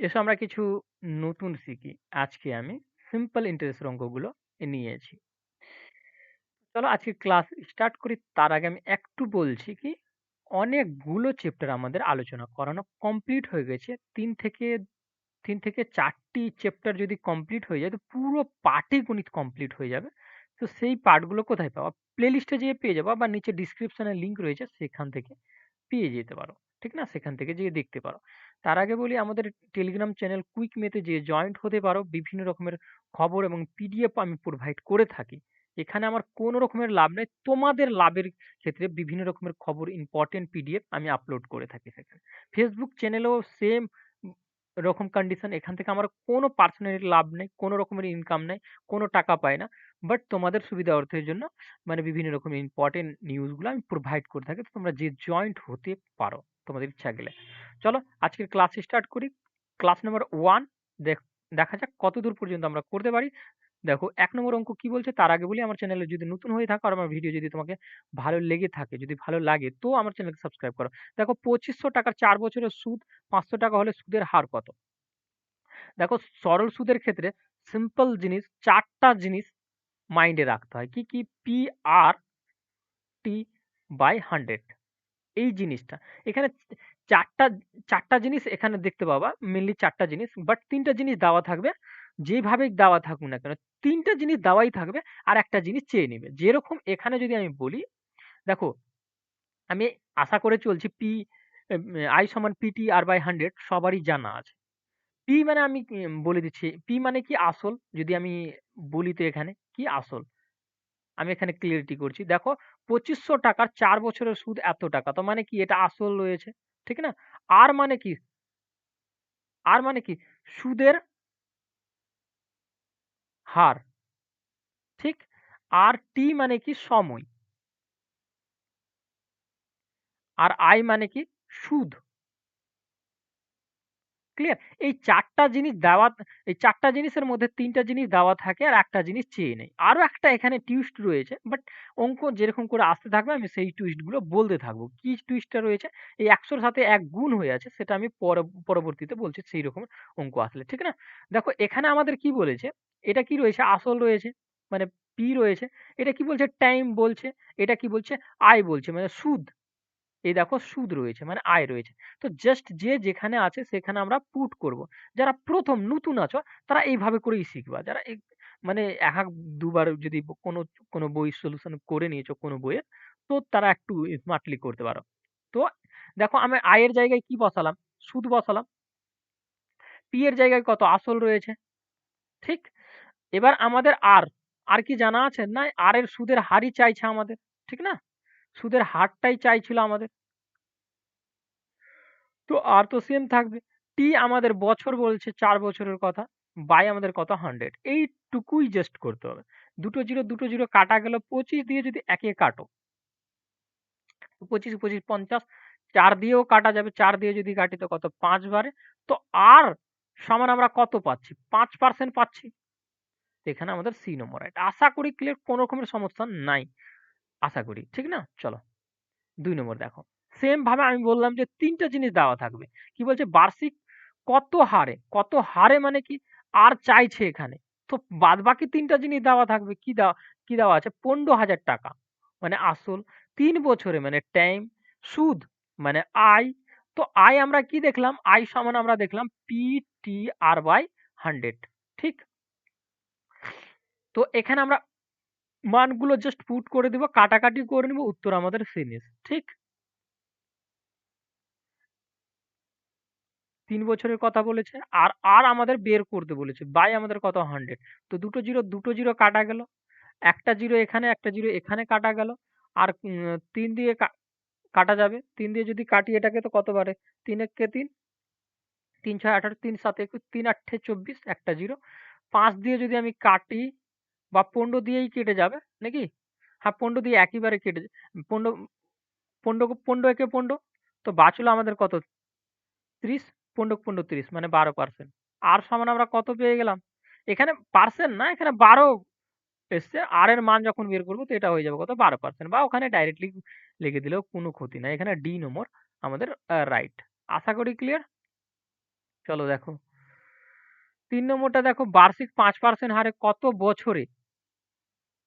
এসো আমরা কিছু নতুন শিখি। আজকে আমি সিম্পল ইন্টারেস্টের অঙ্কগুলো নিয়েছি। চলো আজকে ক্লাস স্টার্ট করি। তার আগে আমি একটু বলছি কি, অনেকগুলো চ্যাপ্টার আমাদের আলোচনা করানো কমপ্লিট হয়ে গেছে। 3 থেকে 4টি চ্যাপ্টার যদি কমপ্লিট হয়ে যায় তো পুরো পাটিগণিত কমপ্লিট হয়ে যাবে। তো সেই পার্টগুলো কোথায় পাওয়া? প্লেলিস্টে যেয়ে পেয়ে যাবো, বা নিচে ডিসক্রিপশনে লিঙ্ক রয়েছে, সেখান থেকে পেয়ে যেতে পারো। ঠিক না? সেখান থেকে যেয়ে দেখতে পারো। তার আগে বলি, আমাদের টেলিগ্রাম চ্যানেল কুইক মেতে যেয়ে জয়েন্ট হতে পারো। বিভিন্ন রকমের খবর এবং পিডিএফ আমি প্রোভাইড করে থাকি। এখানে আমার কোনো রকমের লাভ নেই, তোমাদের লাভের ক্ষেত্রে বিভিন্ন রকমের খবর, ইম্পর্টেন্ট পিডিএফ আমি আপলোড করে থাকি সেখানে। ফেসবুক চ্যানেলেও সেম রকম কন্ডিশন। এখান থেকে আমার কোনো পার্সোনালি লাভ নেই, কোনো রকমের ইনকাম নেই, কোনো টাকা পাই না। বাট তোমাদের সুবিধা অর্থের জন্য মানে বিভিন্ন রকম ইম্পর্টেন্ট নিউজগুলো আমি প্রোভাইড করে থাকি। তো তোমরা যে জয়েন্ট হতে পারো তোমাদের ইচ্ছা গেলে। চলো আজকের ক্লাস স্টার্ট করি। ক্লাস নাম্বার 1 দেখা যাক কত দূর পর্যন্ত আমরা করতে পারি। দেখো 1 নম্বর অঙ্ক কি বলছে, তার আগে বলি, আমার চ্যানেলে যদি নতুন হয়ে থাকো আর আমার ভিডিও যদি তোমাকে ভালো লেগে থাকে, যদি ভালো লাগে, তো আমার চ্যানেলকে সাবস্ক্রাইব করো। দেখো 2500 টাকার 4 বছরের সুদ 500 টাকা হলে সুদের হার কত? দেখো সরল সুদের ক্ষেত্রে সিম্পল জিনিস, 4টা জিনিস মাইন্ডে রাখতে হয়। কি কি? পি আর টি বাই 100, এই জিনিসটা এখানে। চারটা চারটা জিনিস এখানে দেখতে পাবা, মেনলি 4টা জিনিস, বাট 3টা জিনিস দেওয়া থাকবে। যেভাবে দেওয়া থাকুক না কেন, 3টা জিনিস দেওয়াই থাকবে, আর একটা জিনিস চেয়ে নিবে। যেরকম এখানে যদি আমি বলি, দেখো আমি আশা করে চলছি পি আই সমান পিটি আর বাই 100 সবারই জানা আছে। পি মানে আমি বলে দিচ্ছি, পি মানে কি আসল। যদি আমি বলি তো এখানে কি আসল, আমি এখানে ক্লিয়ারিটি করছি। দেখো 2500 টাকার 4 বছরের সুদ এত টাকা, তো মানে কি এটা আসল রয়েছে। ঠিক না? আর মানে কি? আর মানে কি? সুদের হার। ঠিক? আর টি মানে কি? সময়। আর আই মানে কি? সুদ। ক্লিয়ার? এই 4টা জিনিসের মধ্যে 3টা জিনিস দেওয়া থাকে আর একটা জিনিস চেয়ে নেই। আরো একটা এখানে টুইস্ট রয়েছে, বাট অঙ্ক যেরকম করে আসতে থাকবে আমি সেই টুইস্ট গুলো বলতে থাকবো। কি টুইস্টটা রয়েছে? এই ১০০ র সাথে ১ গুণ হয়ে আছে, সেটা আমি পরবর্তীতে বলছি সেই রকম অঙ্ক আসলে। ঠিক না? দেখো এখানে আমাদের কি বলেছে? এটা কি রয়েছে? আসল রয়েছে, মানে পি রয়েছে। এটা কি বলছে? টাইম বলছে। এটা কি বলছে? আয় বলছে, মানে সুদ। এই দেখো সুদ রয়েছে, মানে আয় রয়েছে। তো জাস্ট যে যেখানে আছে সেখানে আমরা পুট করব। যারা প্রথম নতুন আছো তারা এইভাবে করেই শিখবা। যারা মানে এক দুবার যদি কোনো কোনো বই সলিউশন করে নিয়েছো কোনো বইয়ের, তো তারা একটু স্মার্টলি করতে পারো। তো দেখো আমি আয়ের জায়গায় কি বসালাম? সুদ বসালাম। পি এর জায়গায় কত? আসল রয়েছে। ঠিক? এবার আমাদের আর কি জানা আছে? না, আর এর সুদের হারই চাইছে আমাদের। ঠিক না? সুদের হারটাই চাইছিল আমাদের। তো আর তো সেম থাকবে। টি আমাদের বছর বলছে, ৪ বছরের কথা। বাই আমাদের কত? 100। এইটুকুই জাস্ট করতে হবে। দুটো জিরো কাটা গেল। 25 দিয়ে যদি একে কাটো, 25 25 50, 4 দিয়েও কাটা যাবে। 4 দিয়ে যদি কাটি তো কত? 5 বারে। তো আর সমান আমরা কত পাচ্ছি? 5% পাচ্ছি। এখানে আমাদের সি নম্বর রাইট। আশা করি ক্লিয়ার, কোনো রকমের সমস্যা নাই। আশা করি। ঠিক না? চলো ২ নম্বর দেখো। সেম ভাবে আমি বললাম যে ৩টা জিনিস দেওয়া থাকবে। কি বলছে? বার্ষিক কত হারে? কত হারে মানে কি? আর চাইছে এখানে। তো বাদবাকি ৩টা জিনিস দেওয়া থাকবে। কি দেওয়া আছে? ৳১৫,০০০, মানে আসল। ৩ বছরে মানে টাইম। সুদ মানে আয়। তো আয় আমরা কি দেখলাম? আয় সমান আমরা দেখলাম PTR/100। ঠিক? তো এখানে আমরা মানগুলো জাস্ট পুট করে দিব, কাটাকাটি করে নিব, উত্তর আমাদের ফিনিশ। ঠিক? ৩ বছরের কথা বলেছে। আর আমাদের বের করতে বলেছে। বাই আমাদের কত? 100। তো দুটো জিরো কাটা গেল। একটা জিরো এখানে, একটা জিরো এখানে কাটা গেল। আর ৩ দিয়ে কাটা যাবে। ৩ দিয়ে যদি কাটি এটাকে তো কত বারে? ৩ একে ৩, ৩ ৬ ১৮, ৩ ৭ ২১, ৩ ৮ ২৪, একটা জিরো। ৫ দিয়ে যদি আমি কাটি, বা ১৫ দিয়েই কেটে যাবে নাকি? হ্যাঁ, ১৫ দিয়ে একইবারে কেটে ১৫ ১৫ ১৫ একে ১৫। তো বাঁচলো আমাদের কত? ৩০। ১৫ ১৫ ৩০, মানে ১২%। আর সমান আমরা কত পেয়ে গেলাম? এখানে পার্সেন্ট না, এখানে ১২ এসছে। আর এর মান যখন বের করব তো এটা হয়ে যাবে কত? ১২%, বা ওখানে ডাইরেক্টলি লিখে দিলেও কোনো ক্ষতি নাই। এখানে ডি নম্বর আমাদের রাইট। আশা করি ক্লিয়ার? চলো দেখো 3 নম্বরটা দেখো বার্ষিক 5% হারে কত বছরে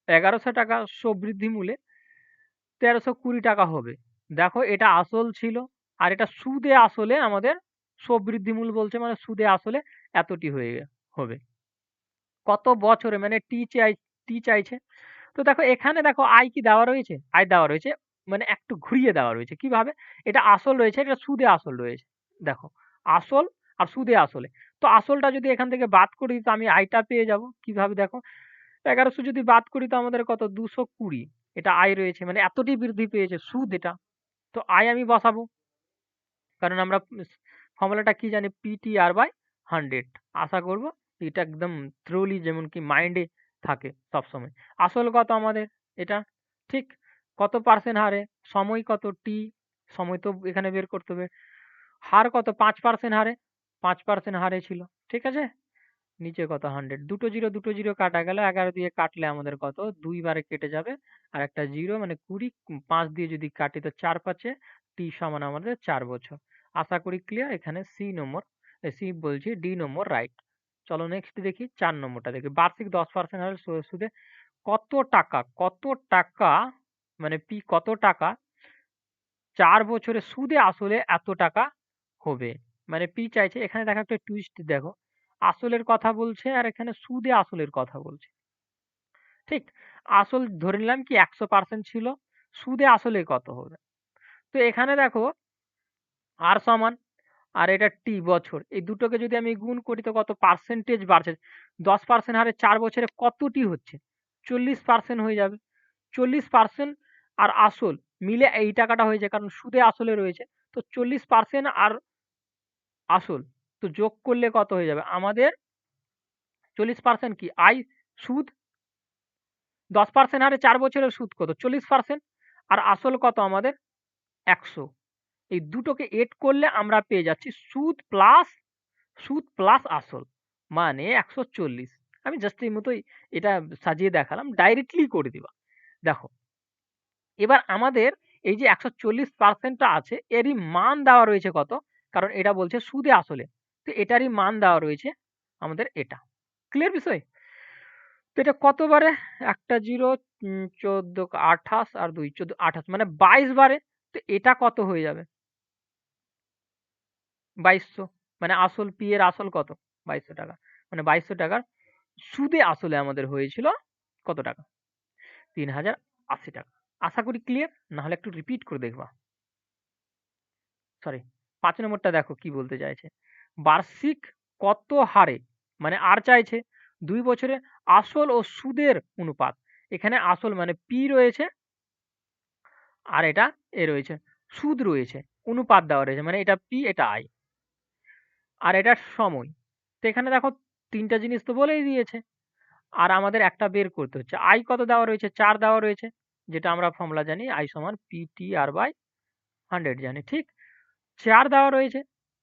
1100 টাকা বৃদ্ধি মূলে 1320 টাকা হবে। দেখো এটা আসল ছিল আর এটা সুদে আসলে আমাদের বৃদ্ধি মূল বলছে মানে সুদে আসলে এতটি হবে। কত বছরে মানে টি চাইছে। তো দেখো এখানে দেখো আয় কি দেওয়া রয়েছে? আয় দেওয়া রয়েছে মানে একটু ঘুরিয়ে দেওয়া রয়েছে। কিভাবে? এটা আসল রয়েছে, এটা সুদে আসল রয়েছে। দেখো আসল আর সুদে আসলে। তো আসলটা যদি এখান থেকে বাদ করি তো আমি আয়টা পেয়ে যাব। কিভাবে দেখো? 1100 যদি বাদ করি তো আমাদের কত 220 এটা আয় রয়েছে মানে এতটি বৃদ্ধি পেয়েছে সুদ এটা। তো আয় আমি বসাবো। কারণ আমরা ফর্মুলাটা কি জানি পিটিআর বাই 100 আশা করব এটা একদম থ্রোলি যেমন কি মাইন্ডে থাকে সবসময়। আসল কত আমাদের এটা ঠিক কত পার্সেন্ট হারে সময় কত টি সময় তো এখানে বের করতে হবে হার কত 5% হারে 5% হারে ছিল ঠিক আছে নিচে কত 100 দুটো জিরো কাটা গেল 11 দিয়ে কাটলে আমাদের কত 2 বারে কেটে যাবে আর একটা জিরো মানে 20 5 দিয়ে যদি কাটি তো 4 5 টি সমান আমাদের 4 বছর আশা করি ক্লিয়ার এখানে সি বলছি ডি নম্বর রাইট চলো নেক্সট দেখি 4 নম্বরটা দেখি বার্ষিক 10% হারে সুদে কত টাকা মানে পি কত টাকা 4 বছরে সুদে আসলে এত টাকা হবে মানে পি চাইছে এখানে দেখো একটা টুইস্ট দেখো আসলের কথা বলছে আর এখানে সুদে আসলের কথা বলছে ঠিক আসল ধরে নিলাম কি 100% ছিল সুদে আসলে কত হবে তো এখানে দেখো আর সমান আর এটা টি বছর এই দুটোকে যদি আমি গুণ করি তো কত পার্সেন্টেজ বাড়ছে 10% হারে 4 বছরে কতটি হচ্ছে 40% হয়ে যাবে 40% আর আসল মিলে এই টাকাটা হয়েছে কারণ সুদে আসলে রয়েছে তো 40% আর আসল তো যোগ করলে কত হয়ে যাবে আমাদের 40% কি আয় সুদ 10% হারে 4 বছরের সুদ কত 40% আর আসল কত আমাদের 100 এই দুটোকে এড করলে আমরা পেয়ে যাচ্ছি সুদ প্লাস আসল মানে 140 আমি জাস্ট এই মতোই এটা সাজিয়ে দেখালাম ডাইরেক্টলি করে দিবা দেখো এবার আমাদের এই যে 140%টা আছে এরই মান দেওয়া রয়েছে কত কারণ এটা বলছে সুদে আসলে তো এটারই মান দেওয়া রয়েছে আমাদের এটা ক্লিয়ার বিষয় তো এটা কতবারে একটা জিরো 14 28 আর 2 14 28 মানে 22 বারে তো এটা কত হয়ে যাবে 2200 মানে আসল পি এর আসল কত 2200 টাকা মানে 2200 টাকার সুদে আসলে আমাদের হয়েছিল কত টাকা 3080 টাকা আশা করি ক্লিয়ার না হলে একটু রিপিট করে দেখবা সরি 5 নম্বরটা দেখো কি বলতে চাইছে বার্ষিক কত হারে মানে আর চাইছে 2 বছরে আসল ও সুদের অনুপাত এখানে আসল মানে পি রয়েছে আর এটা এ রয়েছে সুদ রয়েছে অনুপাত দেওয়া রয়েছে মানে এটা পি এটা আই আর এটার সময় তো এখানে দেখো তিনটা জিনিস তো বলেই দিয়েছে আর আমাদের একটা বের করতে হচ্ছে আই কত দেওয়া রয়েছে 4 দেওয়া রয়েছে যেটা আমরা ফর্মুলা জানি আই সমান পি টি আর বাই 100 জানি ঠিক 4 দেওয়া রয়েছে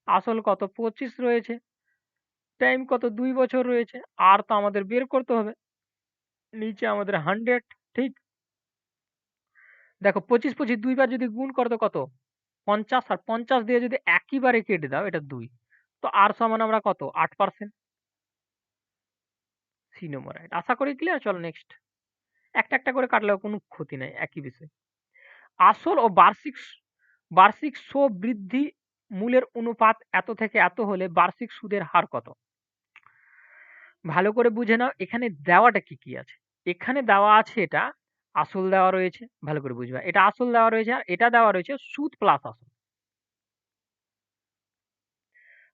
আসল কত 25 রয়েছে টাইম কত 2 বছর রয়েছে আর তো আমাদের বের করতে হবে নিচে আমাদের 100 ঠিক দেখো 25 25 দুইবার যদি গুণ করো তো কত 50 আর 50 দিয়ে যদি একইবারে কেটে দাও এটা 2 তো আর সমান আমরা কত 8% সি নম্বর রাইট আশা করি ক্লিয়ার চলো নেক্সট একটা একটা করে কাটলেও কোনো ক্ষতি নাই একই বিষয় আসল ও বার্ষিক বৃদ্ধি মূলের অনুপাত এত থেকে এত হলে বার্ষিক সুদের হার কত ভালো করে বুঝে নাও এখানে দেওয়াটা কি কি আছে এখানে দেওয়া আছে এটা আসল দেওয়া রয়েছে ভালো করে বুঝবা এটা আসল দেওয়া রয়েছে আর এটা দেওয়া রয়েছে সুদ প্লাস আসল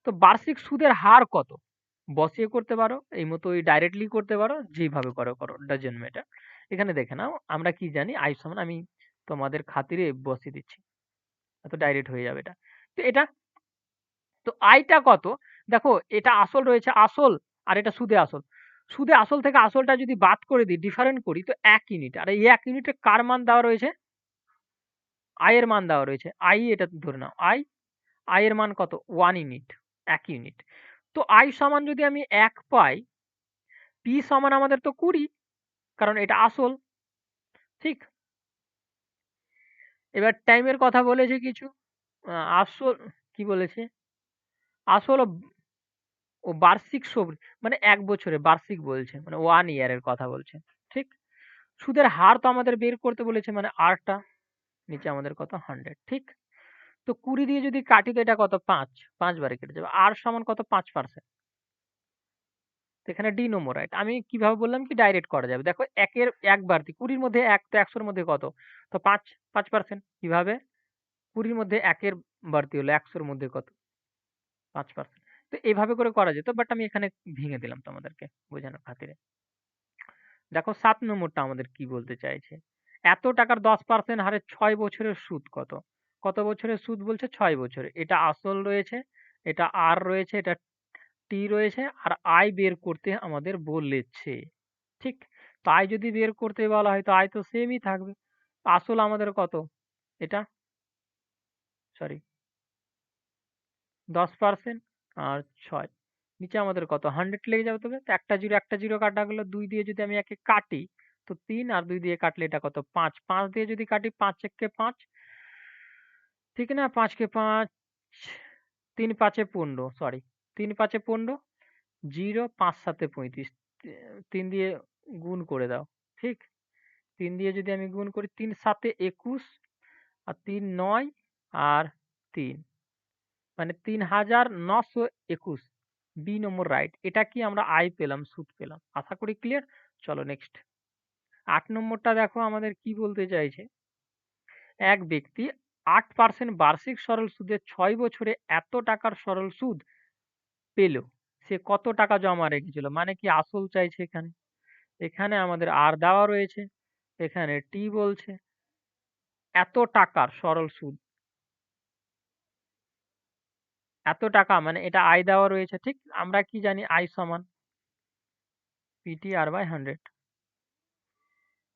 তো বার্ষিক সুদের হার কত বসিয়ে করতে পারো এই মতোই ডাইরেক্টলি করতে পারো যেভাবে করো করো ডাজেন্ট ম্যাটার এখানে দেখে নাও আমরা কি জানি আই সমান আমি তোমাদের খাতিরে বসিয়ে দিচ্ছি এত ডাইরেক্ট হয়ে যাবে এটা তো এটা তো আয়টা কত দেখো এটা আসল রয়েছে আসল আর এটা সুদে আসল সুদে আসল থেকে আসলটা যদি বাদ করে দিই ডিফারেন্ট করি তো 1 ইউনিট আর এই 1 ইউনিটে কার মান দেওয়া রয়েছে আই এর মান দেওয়া রয়েছে আই এটা ধরে নাও আই এর মান কত 1 ইউনিট 1 ইউনিট তো আই সমান যদি আমি 1 পাই পি সমান আমাদের তো 20 কারণ এটা আসল ঠিক এবার টাইমের কথা বলেছে কিছু আসল কি বলেছে আসল ও বার্ষিক মানে ১ বছরে বার্ষিক বলছে। মানে 1 ইয়ার এর কথা বলছে। ঠিক? সুদের হার তো আমাদের বের করতে বলেছে মানে R টা। নিচে আমাদের কত? 100 ঠিক? তো ২০ দিয়ে যদি কাটি তো এটা কত? ৫। ৫ বারে কেটে যাবে। R সমান কত? ৫%। তো এখানে ডিনোমোরাইট। আমি কিভাবে বললাম কি ডাইরেক্ট করা যাবে। দেখো ১ এর ১ বাড়তি ২০ র মধ্যে ১ তো ১০০ র মধ্যে কত? তো ৫, ৫%। কিভাবে? ২০ র মধ্যে ১ এর বাড়তি হলো ১০০ র মধ্যে কত? ৫%। তো এভাবে করে করা যেত। বাট আমি এখানে ভেঙে দিলাম তোমাদেরকে বোঝানোর খাতিরে। দেখো ৭ নম্বরটা আমাদের কি বলতে চাইছে? এত টাকার ১০% হারে ৬ বছরের সুদ কত? কত বছরের সুদ বলছে? ৬ বছরে। এটা আসল রয়েছে, এটা আর রয়েছে, এটা টি রয়েছে আর আয় বের করতে আমাদের বলেছে। ঠিক? তো আয় যদি বের করতে বলা হয় তো আয় তো সেমই থাকবে। আসল আমাদের কত? এটা সরি ১০% আর ৬। নিচে আমাদের কত? 100 লেগে যাবে তবে। তো একটা 0 কাটা গেল। ২ দিয়ে যদি আমি একে কাটি তো ৩ আর ২ দিয়ে কাটলে এটা কত? ৫। ৫ দিয়ে যদি কাটি ৫ এক্কে ৫ ঠিক না? ৫ কে ৫ ৩ ৫ এ ১৫ সরি ৩ ৫ এ ১৫ 0 ৫ ৭ এ ৩৫ ৩ দিয়ে গুণ করে দাও। ঠিক? ৩ দিয়ে যদি আমি গুণ করি ৩ ৭ এ ২১ আর ৩ ৯ আর ৩ মানে ৩,৯২১ বি নম্বর রাইট। এটা কি আমরা আয় পেলাম, সুদ পেলাম। আশা করি ক্লিয়ার? চলো নেক্সট। ৮ নম্বরটা দেখো আমাদের কি বলতে চাইছে? এক ব্যক্তি ৮% বার্ষিক সরল সুদে ৬ বছরে এত টাকার সরল সুদ পেল। সে কত টাকা জমা রেখেছিল? মানে কি আসল চাইছে এখানে। এখানে আমাদের আর দেওয়া রয়েছে, এখানে টি বলছে। এত টাকার সরল সুদ। এত টাকা মানে এটা আয় দেওয়া রয়েছে ঠিক? আমরা কি জানি আয় সমান PTR/100।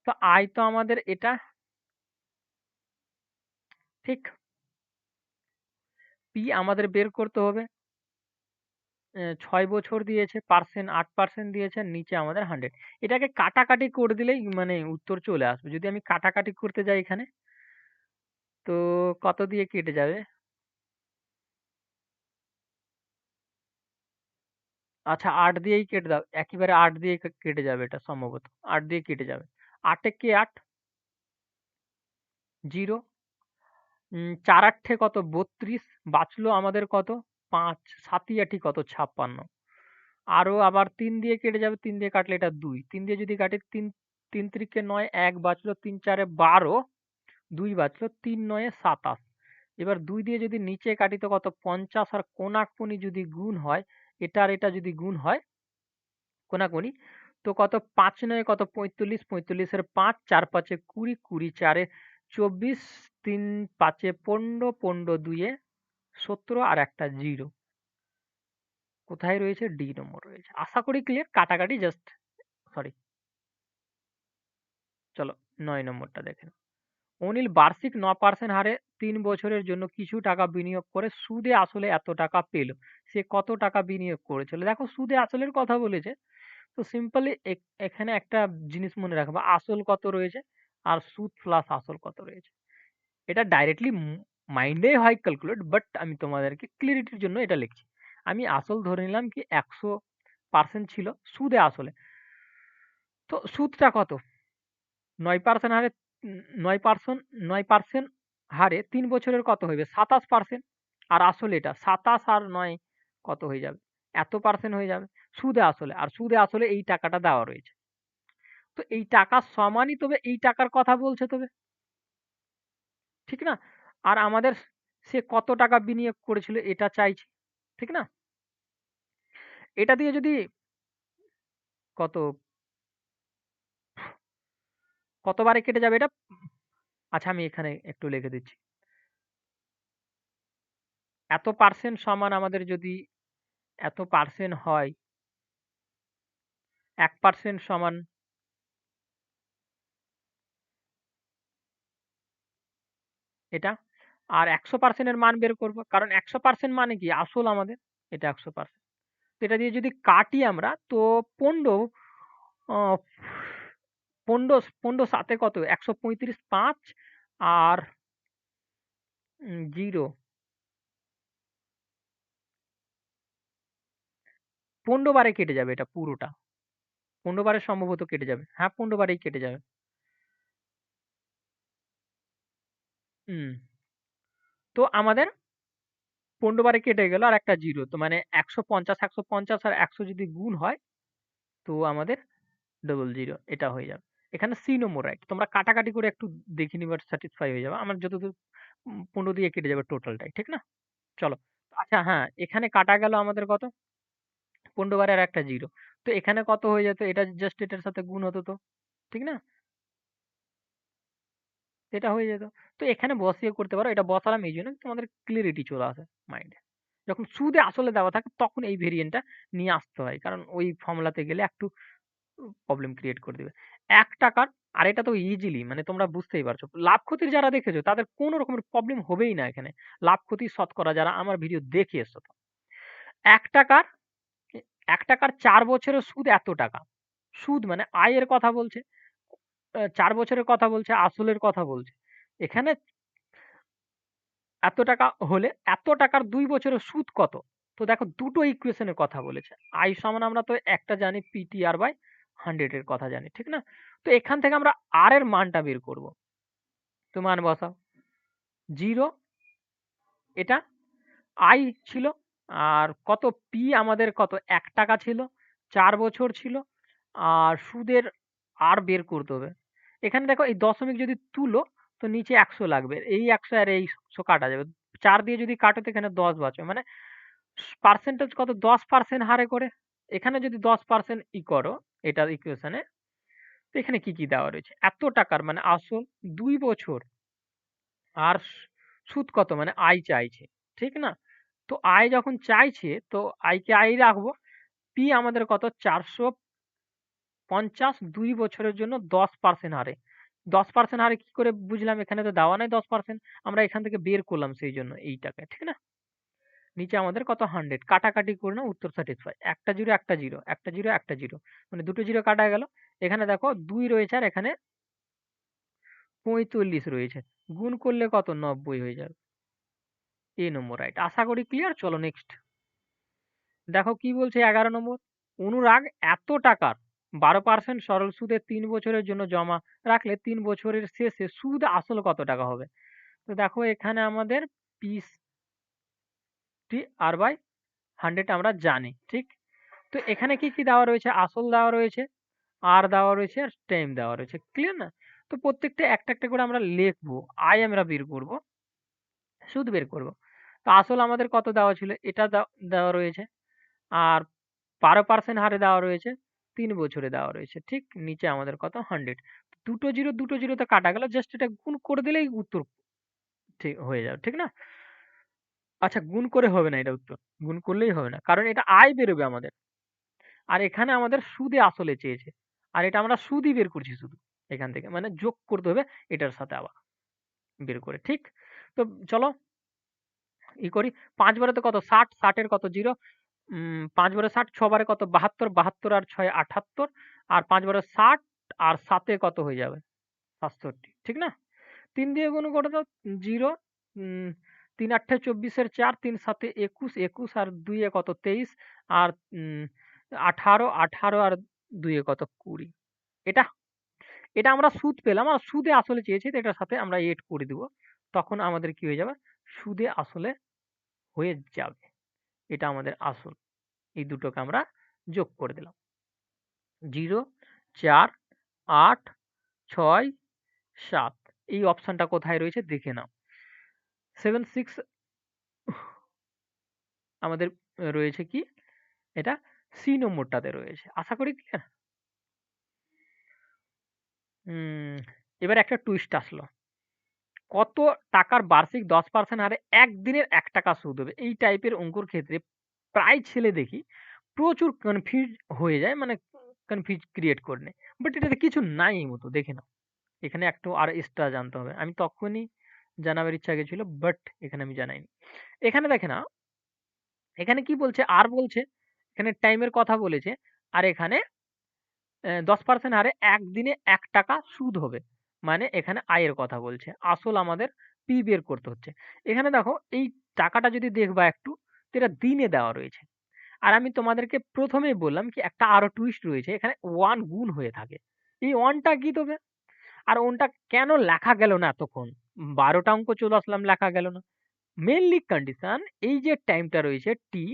তো আয় তো আমাদের এটা ঠিক? পি আমাদের বের করতে হবে। ৬ বছর দিয়েছে, পার্সেন্ট ৮% দিয়েছে, নিচে আমাদের 100। এটাকে কাটাকাটি করে দিলেই মানে উত্তর চলে আসবে। যদি আমি কাটাকাটি করতে যাই এখানে, তো কত দিয়ে কেটে যাবে? আচ্ছা ৮ দিয়েই কেটে দাও। একেবারে ৮ দিয়ে কেটে যাবে এটা সম্ভবত। ৮ দিয়ে কেটে যাবে। ৮ একে ৮, 0 ৪ ৮ কত? ৩২ বাঁচলো আমাদের কত? ৫ ৭ ই ৮ কত? ৫৬। আরো আবার ৩ দিয়ে কেটে যাবে। ৩ দিয়ে কাটলে এটা ২। ৩ দিয়ে যদি কাটি ৩ ৩ ৩কে ৯ ১ বাঁচলো। ৩ ৪ এ ১২ ২ বাঁচলো। ৩ ৯ এ ২৭। এবার ২ দিয়ে যদি নিচে কাটি তো কত? ৫০ আর কোণাকুণি যদি গুণ হয়, এটা আর এটা যদি গুণ হয় কোণাকুণি তো কত? ৫ ৯ কত? ৪৫ ৪৫ এর ৫ ৪ ৫ এ ২০ ২০ ৪ এ ২৪ ৩ ৫ এ ১৫ ১৫ ২ এ ১৭ আর একটা ০ কোথায় রয়েছে? ডি নম্বর রয়েছে। আশা করি ক্লিয়ার। কাটাকাটি জাস্ট সরি। চলো ৯ নম্বরটা দেখেন। অনিল বার্ষিক ৯% হারে ৩ বছরের জন্য কিছু টাকা বিনিয়োগ করে সুদে আসলে এত টাকা পেল। সে কত টাকা বিনিয়োগ করেছিল? দেখো সুদে আসলের কথা বলেছে। তো সিম্পলি এখানে একটা জিনিস মনে রাখবা, আসল কত রয়েছে আর সুদ প্লাস আসল কত রয়েছে। এটা ডাইরেক্টলি মাইন্ডে হয় ক্যালকুলেট, বাট আমি তোমাদেরকে ক্লিয়ারিটির জন্য এটা লিখছি। আমি আসল ধরে নিলাম কি ১০০% ছিল সুদে আসলে। তো সুদটা কত? ৯% হারে ৯% ৯% হারে ৩ বছরের কত হইবে? ২৭%। আর আসলে এটা ২৭ আর ৯ কত হয়ে যাবে? এত পার্সেন্ট হয়ে যাবে। সুদে আসলে। আর সুদে আসলে এই টাকাটা দেওয়া রয়েছে। তো এই টাকার সমানই তবে এই টাকার কথা বলছে তবে। ঠিক না? আর আমাদের সে কত টাকা বিনিয়োগ করেছিল এটা চাইছে। ঠিক না? এটা দিয়ে যদি কত কতবারে কেটে যাবে এটা? আচ্ছা আমি এখানে একটু লিখে দিচ্ছি। এত পার্সেন্ট সমান আমাদের যদি এত পার্সেন্ট হয় ১% সমান এটা। আর ১০০% এর মান বের করব। কারণ ১০০% মানে কি? আসল আমাদের। এটা ১০০%। তো এটা দিয়ে যদি কাটি আমরা তো ১৫ অ ১৫ ৭ এ কত? ১৩৫ ৫ আর ০ 15 বারে কেটে যাবে এটা পুরোটা। 15 বারে সম্ভবত কেটে যাবে। হ্যাঁ, 15 বারেই কেটে যাবে। হুম। তো আমাদের 15 বারে কেটে গেল আর একটা 0। তো মানে 150, 150 আর 100 যদি গুণ হয় তো আমাদের 00 এটা হয়ে যাবে। এখানে C নম্বর রাইট। তোমরা কাটাকাটি করে একটু দেখে নিবে স্যাটিসফাই হয়ে যাবে। আমার যতদূর 15 দিয়ে কেটে যাবে টোটালটাই। ঠিক না? চলো। আচ্ছা হ্যাঁ, এখানে কাটা গেল আমাদের কত? 15 বারে আর একটা 0। তো এখানে কত হয়ে যেত? এটা জাস্ট এটার সাথে গুণ হতো তো। ঠিক না? এটা হয়ে যেত। তো এখানে বসিয়ে করতে পারো। এটা বসালাম এইজন্য তোমাদের ক্লিয়ারিটি চলে আসে মাইন্ডে। যখন সুদে আসলে দেওয়া থাকে তখন এই ভেরিয়েন্টটা নিয়ে আসতে হয়। কারণ ওই ফর্মুলাতে গেলে একটু প্রবলেম ক্রিয়েট করে দিবে। ৳১ আর এটা তো ইজিলি মানে তোমরা বুঝতেই পারছো। লাভ ক্ষতির যারা দেখেছো তাদের কোন রকমের প্রবলেম হবেই না এখানে। লাভ ক্ষতির শতকরা যারা আমার ভিডিও দেখে এসছো তো। ৳১ ৳১ ৪ বছরের সুদ এত টাকা। সুদ মানে আয়ের কথা বলছে। ৪ বছরের কথা বলছে, আসলের কথা বলছে। এখানে এত টাকা হলে এত টাকার ২ বছরের সুদ কত? তো দেখো দুটো ইকুয়েশন এর কথা বলেছে। I সমান আমরা তো একটা জানি PTR/100 এর কথা জানি। ঠিক না? তো এখান থেকে আমরা R এর মানটা বের করব। তো মান বসাও। 0 এটা I ছিল। আর কত P আমাদের কত ৳১ ছিল। ৪ বছর ছিল। আর সুদের R বের করতে হবে। এখানে দেখো এই দশমিক যদি তুলো তো নিচে ১০০ লাগবে। এই ১০০ আর এই ১০০ কাটা যাবে। ৪ দিয়ে যদি কাটো তো এখানে ১০ বাঁচবে। মানে পার্সেন্টেজ কত ১০% হারে করে। এখানে যদি ১০% করো এটার ইকুয়েশনে তো এখানে কি দেওয়া রয়েছে? এত টাকার মানে আসল ২ বছর আর সুদ কত? মানে আয় চাইছে। ঠিক না? তো আয় যখন চাইছে তো আয়কে আয় রাখবো। পি আমাদের কত? ৪৫০ ২ বছরের জন্য ১০% হারে। ১০% হারে কি করে বুঝলাম? এখানে তো দেওয়া নাই ১০%। আমরা এখান থেকে বের করলাম সেইজন্য এই টাকা। ঠিক না? নিচে আমাদের কত 100 কাটাকাটি করে নাও উত্তর স্যাটিসফাই। একটা 0 একটা 0, একটা 0 একটা 0 মানে দুটো 0 কাটা গেল। এখানে দেখো 2 রয়েছে আর এখানে ৪৫ রয়েছে। গুণ করলে কত ৯০ হয়ে যাবে। এ নম্বর রাইট। আশা করি ক্লিয়ার। চলো নেক্সট। দেখো কি বলছে ১১ নম্বর। অনুরাগ এত টাকার ১২% সরল সুদে ৩ বছরের জন্য জমা রাখলে ৩ বছরের শেষে সুদ আসল কত টাকা হবে? তো দেখো এখানে আমাদের PTR/100 আমরা জানি। ঠিক? তো এখানে কি দেওয়া রয়েছে? আসল দেওয়া রয়েছে, আর দেওয়া রয়েছে আর টাইম দেওয়া রয়েছে। ক্লিয়ার না? তো প্রত্যেকটা একটা করে আমরা লিখবো। আয় আমরা বের করব, সুদ বের করব। তো আসল আমাদের কত দেওয়া ছিল? এটা দেওয়া রয়েছে। আর ১২% হারে দেওয়া রয়েছে, ৩ বছরে দেওয়া রয়েছে। ঠিক? নিচে আমাদের কত? 100 দুটো 0 দুটো 0 তে কাটা গেল। জাস্ট এটা গুণ করে দিলেই উত্তর ঠিক হয়ে যাবে। ঠিক না? আচ্ছা গুণ করে হবে না এটা উত্তর। গুণ করলেই হবে না। কারণ এটা আয় বেরোবে আমাদের। আর এখানে আমাদের সুদে আসলে চেয়েছে। আর এটা আমরা সুদই বের করছি শুধু এখান থেকে। মানে যোগ করতে হবে এটার সাথে আবার বের করে। ঠিক? তো চলো করি। ৫ বারেতে কত? ৬০, ৬০ এর কত 0? ৫ বারে ৬০, ৬ বারে কত? ৭২, ৭২ আর ৬ ৭৮ আর ৫ বারে ৬০ আর ৭ এ কত হয়ে যাবে? ৬৭। ঠিক না? ৩ দিয়ে গুণ করে দাও 0 উম ৩ ৮ ২৪ এর ৪ ৩ ৭ ২১ ২১ আর ২ এ কত ২৩ আর ১৮ ১৮ আর ২ এ কত ২০ এটা এটা আমরা সুদ পেলাম। আর সুদে আসলে চেয়েছি তো এটার সাথে আমরা এড করে দিব। তখন আমাদের কি হয়ে যাবে? সুদে আসলে হয়ে যাবে। এটা আমাদের আসল। এই দুটোকে আমরা যোগ করে দিলাম। ০ ৪ ৮ ৬ ৭ এই অপশনটা কোথায় রয়েছে দেখে নাও। ৭ 6 আমাদের রয়েছে কি? এটা সি নম্বরটাতে রয়েছে। আশা করি ক্লিয়ার? এবার একটা টুইস্ট আসলো। কত টাকার বার্ষিক ১০% হারে একদিনের ৳১ সুদ হবে? এই টাইপের অঙ্কুর ক্ষেত্রে প্রায় ছেলে দেখি প্রচুর কনফিউজ হয়ে যায়। মানে কনফিউজ ক্রিয়েট করে নেয়। বাট এটাতে কিছু নাই এই মতো দেখে নাও। এখানে একটু আর এক্সট্রা জানতে হবে। আমি তখনই জানাবার ইচ্ছা গেছিল বাট এখানে আমি জানাইনি। এখানে দেখে নাও, এখানে কি বলছে? আর বলছে, এখানে টাইমের কথা বলেছে। আর এখানে ১০% হারে একদিনে ৳১ সুদ হবে। মানে এখানে আয়ের কথা বলছে। আসল আমাদের পি বের করতে হচ্ছে। এখানে দেখো এই টাকাটা যদি দেখবা একটু, তো এটা দিনে দেওয়া রয়েছে। আর আমি তোমাদেরকে প্রথমেই বললাম কি একটা আরো টুইস্ট রয়েছে, এখানে 1 গুণ হয়ে থাকে। এই 1 টা কি তবে? আর 1 টা কেন লেখা গেল না এতক্ষণ? ১২ টা অঙ্ক চলে আসলাম, লেখা গেল না। মেইনলি কন্ডিশন এই যে টাইমটা রয়েছে টি,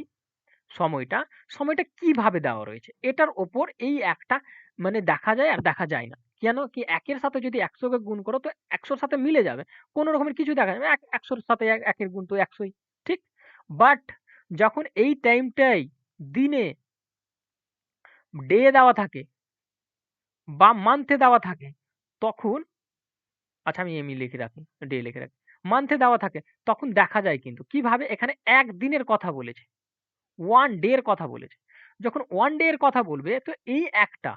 সময়টা, সময়টা কিভাবে দেওয়া রয়েছে? এটার উপর এই একটা মানে দেখা যায় আর দেখা যায় না। কেন কি ১ এর সাথে যদি ১০০ কে গুণ করো তো ১০০ র সাথে মিলে যাবে। কোন রকমের কিছু দেখা যাবে না। ১০০ র সাথে ১ এর গুণ তো ১০০ ই। ঠিক? বাট যখন এই টাইমটাই দিনে, ডে দেওয়া থাকে বা মান্থে দেওয়া থাকে তখন, আচ্ছা আমি এমই লিখে রাখি, ডে লিখে রাখি। মান্থে দেওয়া থাকে তখন দেখা যায় কিন্তু কিভাবে এখানে ১ দিনের কথা বলেছে। 1 ডে এর কথা বলেছে। যখন 1 ডে এর কথা বলবে তো এই একটা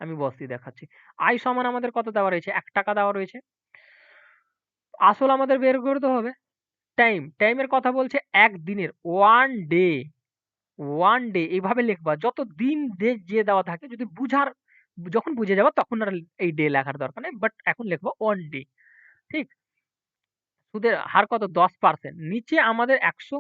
আমি বসিয়ে দেখাচ্ছি। I সমান আমাদের কত দেওয়া রয়েছে? ৳১ দেওয়া রয়েছে। আসল আমাদের বের করতে হবে। টাইম, টাইমের কথা বলছে ১ দিনের 1 ডে, 1 ডে এভাবে লিখবা। যত দিন যে দেওয়া থাকে যদি বুঝার, যখন বুঝে যাবা তখন আর এই ডে লেখার দরকার নেই। বাট এখন লিখবা 1 ডে। ঠিক? সুদের হার কত? 10%। নিচে আমাদের ১০০।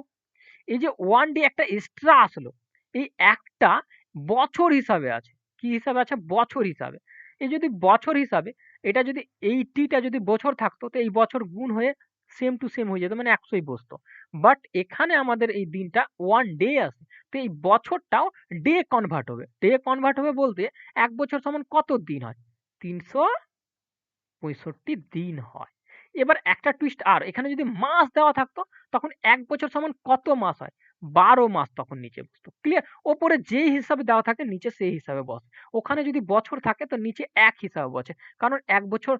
এই যে 1 ডে একটা এক্সট্রা আসলো, এই একটা বছর হিসাবে আছে। কি হিসাবে আছে? বছর হিসাবে। এই যদি বছর হিসাবে, এটা যদি এই টি টা যদি বছর থাকতো তো এই বছর গুণ হয়ে সেম টু সেম হয়ে যেত, মানে ১০০ ই বসতো। বাট এখানে আমাদের এই দিনটা 1 ডে আছে। তো এই বছরটাও ডে কনভার্ট হবে। ডে কনভার্ট হবে বলতে ১ বছর সমান কত দিন হয়? ৩৬৫ দিন হয়। এবার একটা টুইস্ট আর, এখানে যদি মাস দেওয়া থাকতো তখন ১ বছর সমান কত মাস হয়? ১২ মাস তখন নিচে বসতো। ক্লিয়ার? ওপরে যেই হিসাবে দেওয়া থাকে নিচে সেই হিসাবে বসে। ওখানে যদি বছর থাকে তো নিচে ১ হিসাবে বসে। কারণ ১ বছর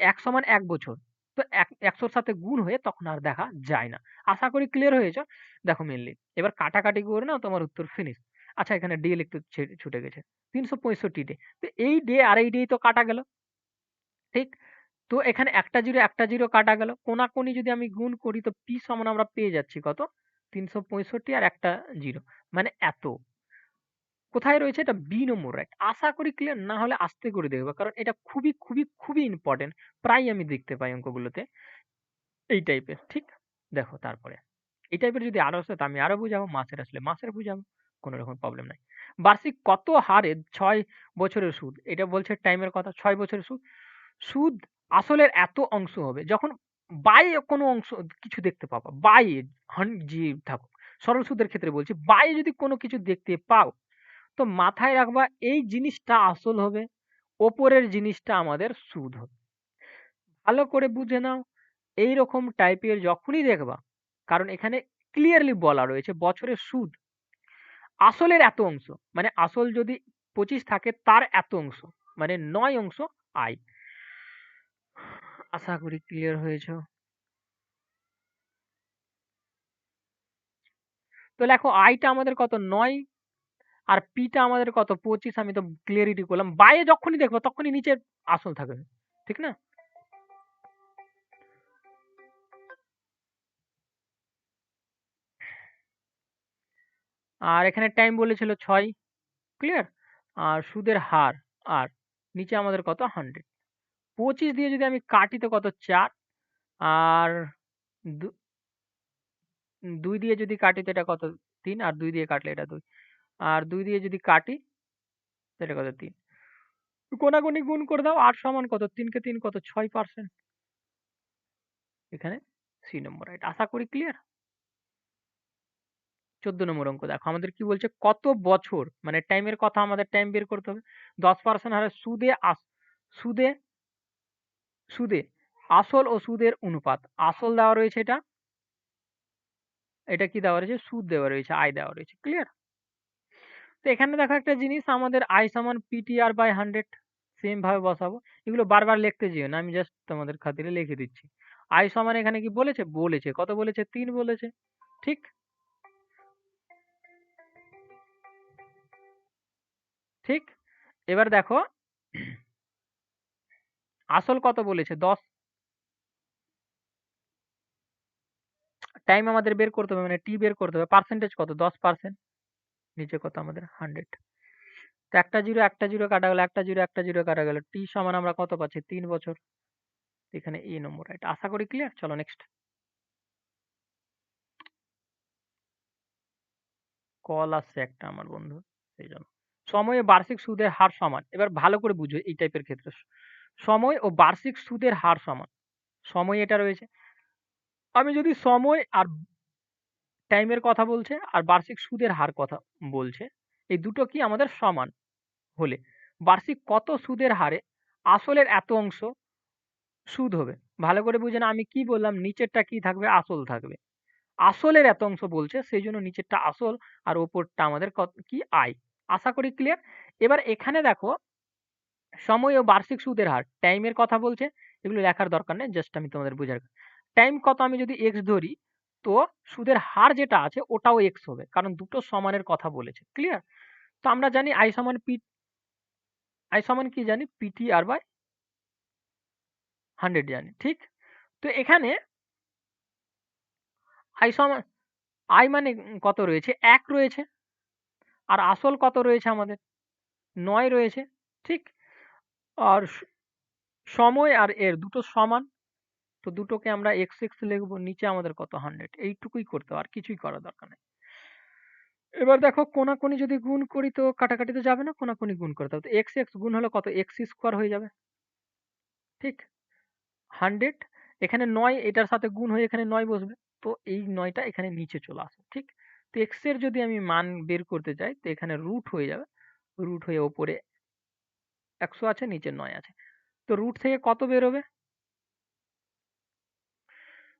১ সমান ১ বছর। তো ১০০ র সাথে গুণ হয়ে তখন আর দেখা যায় না। আশা করি ক্লিয়ার হয়েছে। দেখো মেইনলি এবার কাটাকাটি করে নাও, তোমার উত্তর ফিনিশ। আচ্ছা এখানে ডে একটু ছুটে গেছে। ৩৬৫ ডে। তো এই ডে আর এই ডেই তো কাটা গেল। ঠিক? তো এখানে একটা 0 কাটা গেল। কোনাকুনি যদি আমি গুণ করি তো p সমান আমরা পেয়ে যাচ্ছি কত? ৩৬৫ আর একটা 0 মানে এত। কোথায় রয়েছে? এটা B নম্বর রাইট। আশা করি ক্লিয়ার, না হলে আস্তে করে দেখবা। কারণ এটা খুবই ইম্পোর্টেন্ট। প্রায়ই আমি দেখতে পাই অঙ্কগুলোতে এই টাইপের। ঠিক? দেখো তারপরে। এই টাইপের যদি আরো আসে তো আমি আরো বুঝাবো। মাসের আসলে মাসের বুঝাবো। কোন রকম প্রবলেম নাই। বার্ষিক কত হারে ৬ বছরের সুদ? এটা বলছে টাইমের কথা। ৬ বছরের সুদ। সুদ আসলের এত অংশ হবে যখন বাই কোনো অংশ কিছু দেখতে পাবা। বাই জি থাকুক। সরল সুদের ক্ষেত্রে বলছি। বাই যদি কোনো কিছু দেখতে পাও তো মাথায় রাখবা এই জিনিসটা আসল হবে। ওপরের জিনিসটা আমাদের সুদ হবে। ভালো করে বুঝে নাও। এইরকম টাইপের যখনই দেখবা, কারণ এখানে ক্লিয়ারলি বলা রয়েছে বছরের সুদ আসলের এত অংশ, মানে আসল যদি ২৫ থাকে তার এত অংশ, মানে ৯ অংশ আয়। আশা করি ক্লিয়ার হয়েছে। তো লেখো আইটা আমাদের কত? ৯ আর পিটা আমাদের কত? ২৫। আমি তো ক্লিয়ারিটি করলাম। বাইরে যখনই দেখবো তখনই নিচে আসল থাকবে। ঠিক না? আর এখানে টাইম বলেছিল ৬। ক্লিয়ার? আর সুদের হার আর নিচে আমাদের কত? 100। ২৫ দিয়ে যদি আমি কাটি তো কত? ৪। আর দু ২ দিয়ে যদি কাটি তো এটা কত? ৩। আর ২ দিয়ে কাটলে এটা ২। আর ২ দিয়ে যদি কাটি তো এটা কত? ৩। কোনাকুনি গুণ করে দাও। ৮ সমান কত? ৩ কে ৩ কত? ৬%। এখানে সি নম্বর রাইট। আশা করি ক্লিয়ার। ১৪ নম্বর অঙ্ক দেখো। আমাদের কি বলছে? কত বছর, মানে টাইমের কথা, আমাদের টাইম বের করতে হবে। ১০% হারে সুদে সুদে আসল ও সুদের অনুপাত। আসল দেওয়া রয়েছে এটা। এটা কি দেওয়া রয়েছে? সুদ দেওয়া রয়েছে, আয় দেওয়া রয়েছে। ক্লিয়ার? তো এখানে দেখো একটা জিনিস, আমাদের আই সমান পিটিআর বাই 100 সেম ভাবে বসাবো। এগুলো বারবার লিখতে যেও না, আমি জাস্ট তোমাদের খাতিরে লিখে দিচ্ছি। আই সমান এখানে কি বলেছে? বলেছে। কত বলেছে? ৩ বলেছে। ঠিক? ঠিক? এবার দেখো আসল কত বলেছে? ১০। টাইম আমাদের বের করতে হবে, মানে টি বের করতে হবে। পার্সেন্টেজ কত? 10%। নিচে কত আমাদের? 100। তো একটা 0 কাটা গেল, একটা 0 কাটা গেল। টি সমান আমরা কত পাচ্ছি? ৩ বছর। এখানে এ নম্বর রাইট। আশা করি ক্লিয়ার। চলো নেক্সট। কল আসছে একটা আমার বন্ধু, সেই জন্য। সময় ও বার্ষিক সুদের হার সমান। এবার ভালো করে বুঝো এই টাইপের ক্ষেত্রে। সময় ও বার্ষিক সুদের হার সমান। সময় এটা রয়েছে। আমি যদি সময় আর টাইমের কথা বলছে আর বার্ষিক সুদের হার কথা বলছে, এই দুটো কি আমাদের সমান হলে বার্ষিক কত সুদের হারে আসলের এত অংশ সুদ হবে। ভালো করে বুঝে না আমি কি বললাম, নিচেরটা কি থাকবে, আসল থাকবে। আসলের এত অংশ বলছে সেই জন্য নিচেরটা আসল আর ওপরটা আমাদের কি আয়। আশা করি ক্লিয়ার। এবার এখানে দেখো সময় ও বার্ষিক সুদের হার টাইমের কথা বলছে, এগুলো লেখার দরকার নেই, জাস্ট আমি তোমাদের বোঝার। টাইম কত আমি যদি এক্স ধরি, তো সুদের হার যেটা আছে ওটাও এক্স হবে, কারণ দুটো সমানের কথা বলেছে। ক্লিয়ার? তো আমরা জানি আই সমান কি জানি, পিটি আর বাই 100 জানি, ঠিক? তো এখানে আই সমান আই মানে কত রয়েছে, 1 রয়েছে। আর আসল কত রয়েছে আমাদের, 9 রয়েছে, ঠিক? আর সময় আর এর দুটো সমান, তো দুটোকে আমরা এক্স এক্স লিখবো, নিচে আমাদের কত 100, এইটুকুই করতে হবে, আর কিছুই করার দরকার নেই। এবার দেখো কোনাকুনি যদি গুণ করি তো কাটাকাটি তো যাবে না, কোনাকুনি গুণ করতে হবে। তো এক্স এক্স গুণ হলে কত, এক্স স্কোয়ার হয়ে যাবে, ঠিক? 100 এখানে 9 এটার সাথে গুণ হয়ে এখানে 9 বসবে, তো এই 9টা এখানে নিচে চলে আসবে, ঠিক? তো এক্স এর যদি আমি মান বের করতে চাই তো এখানে রুট হয়ে যাবে, রুট হয়ে ওপরে 100 আছে, নিচে 9 আছে। তো রুট থেকে কত বেরোবে,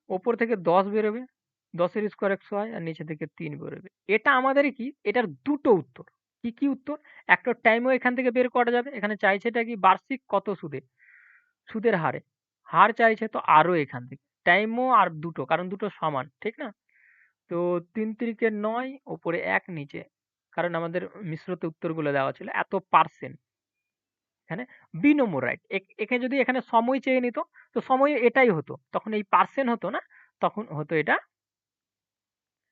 ওপর থেকে 10 বেরোবে, 10 এর স্কোয়ার 100 হয়, আর নিচে থেকে 3 বেরোবে। এটা আমাদের কি, এটার দুটো উত্তর। কি কি উত্তর, একটা টাইমও এখান থেকে বের করা যাবে, এখানে চাইছে এটা কি বার্ষিক কত সুদে, সুদের হারে, হার চাইছে তো আরও এখান থেকে টাইমও আর দুটো, কারণ দুটো সমান, ঠিক না? তো 3 তিরিকে 9, ওপরে 1, নিচে, কারণ আমাদের মিশ্রতে উত্তরগুলো দেওয়া ছিল এত পার্সেন্ট, এখানে বি নম্বর রাইট। এখানে যদি এখানে সময় চেয়ে নিত তো সময় এটাই হতো, তখন এই পার্সেন্ট হতো না, তখন হতো এটা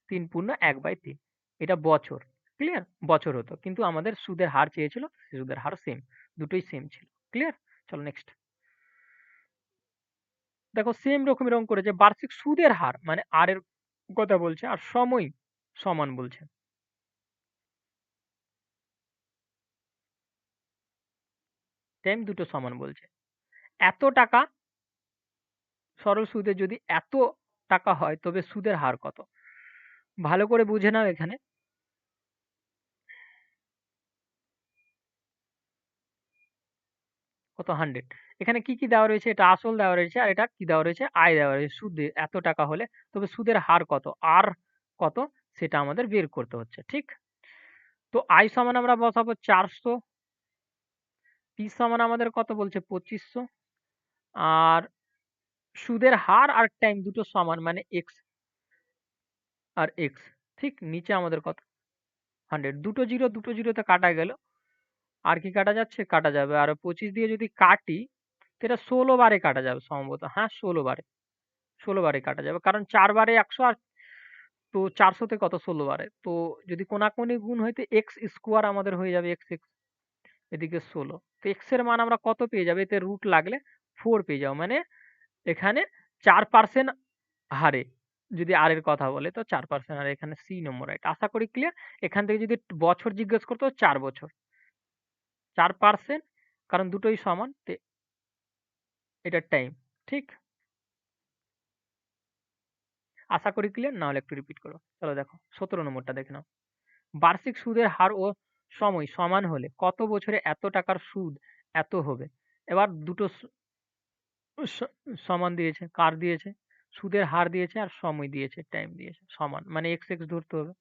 3 পূর্ণ 1/3, এটা বছর। ক্লিয়ার? বছর হতো, কিন্তু আমাদের সুদের হার চেয়েছিল, সুদের হার সেম, দুটোই সেম ছিল। ক্লিয়ার? চলো নেক্সট। দেখো সেম রকম এরকম করেছে, বার্ষিক সুদের হার মানে আর এর কথা বলছে, আর সময় সমান বলছে। টাইম দুটো সমান বলছে। এত টাকা সরল সুদে যদি এত টাকা হয় তবে সুদের হার কত, ভালো করে বুঝে নাও। এখানে কত 100, এখানে কি কি দেওয়া রয়েছে, এটা আসল দেওয়া রয়েছে, আর এটা কি দেওয়া রয়েছে, আয় দেওয়া রয়েছে। সুদে এত টাকা হলে তবে সুদের হার কত, আর কত, সেটা আমাদের বের করতে হচ্ছে, ঠিক? তো আয় সমান আমরা বসাবো 400, পি সমান আমাদের কত বলছে 2500, আর সুদের হার আর টাইম দুটো সমান মানে এক্স আর এক্স, ঠিক? নিচে আমাদের কত 100, দুটো জিরো দুটো জিরোতে কাটা গেল, আর কি কাটা যাচ্ছে, কাটা যাবে। আর 25 দিয়ে যদি কাটি তো এটা 16 বারে কাটা যাবে সম্ভবত, হ্যাঁ 16 বারে, 16 বারে কাটা যাবে, কারণ 4 বারে 100, আর তো 400 তে কত 16 বারে, তো যদি কোনাকুনি গুণ হইতে এক্স স্কোয়ার আমাদের হয়ে যাবে, এক্স এক্স এদিকে 16। তো এক্স এর মান আমরা কত পেয়ে যাবো, এতে রুট লাগলে 4 পেয়ে যাবো, মানে এখানে 4% হারে যদি আর এর কথা বলে তো 4% হারে, এখানে সি নম্বর রাইট। আশা করি ক্লিয়ার। এখান থেকে যদি বছর জিজ্ঞেস করতো 4 বছর, 4%, কারণ দুটোই সমান, এটার টাইম, ঠিক? আশা করি ক্লিয়ার, না হলে একটু রিপিট করো। চলো দেখো 17 নম্বরটা দেখে নাও। বার্ষিক সুদের হার ও সময় সমান হলে কত বছরে এত টাকার সুদ এত হবে। এবার দুটো সমান দিয়েছে, কার দিয়েছে, সুদের হার দিয়েছে আর সময় দিয়েছে, টাইম দিয়েছে, সমান মানে এক্স এক্স ধরতে হবে।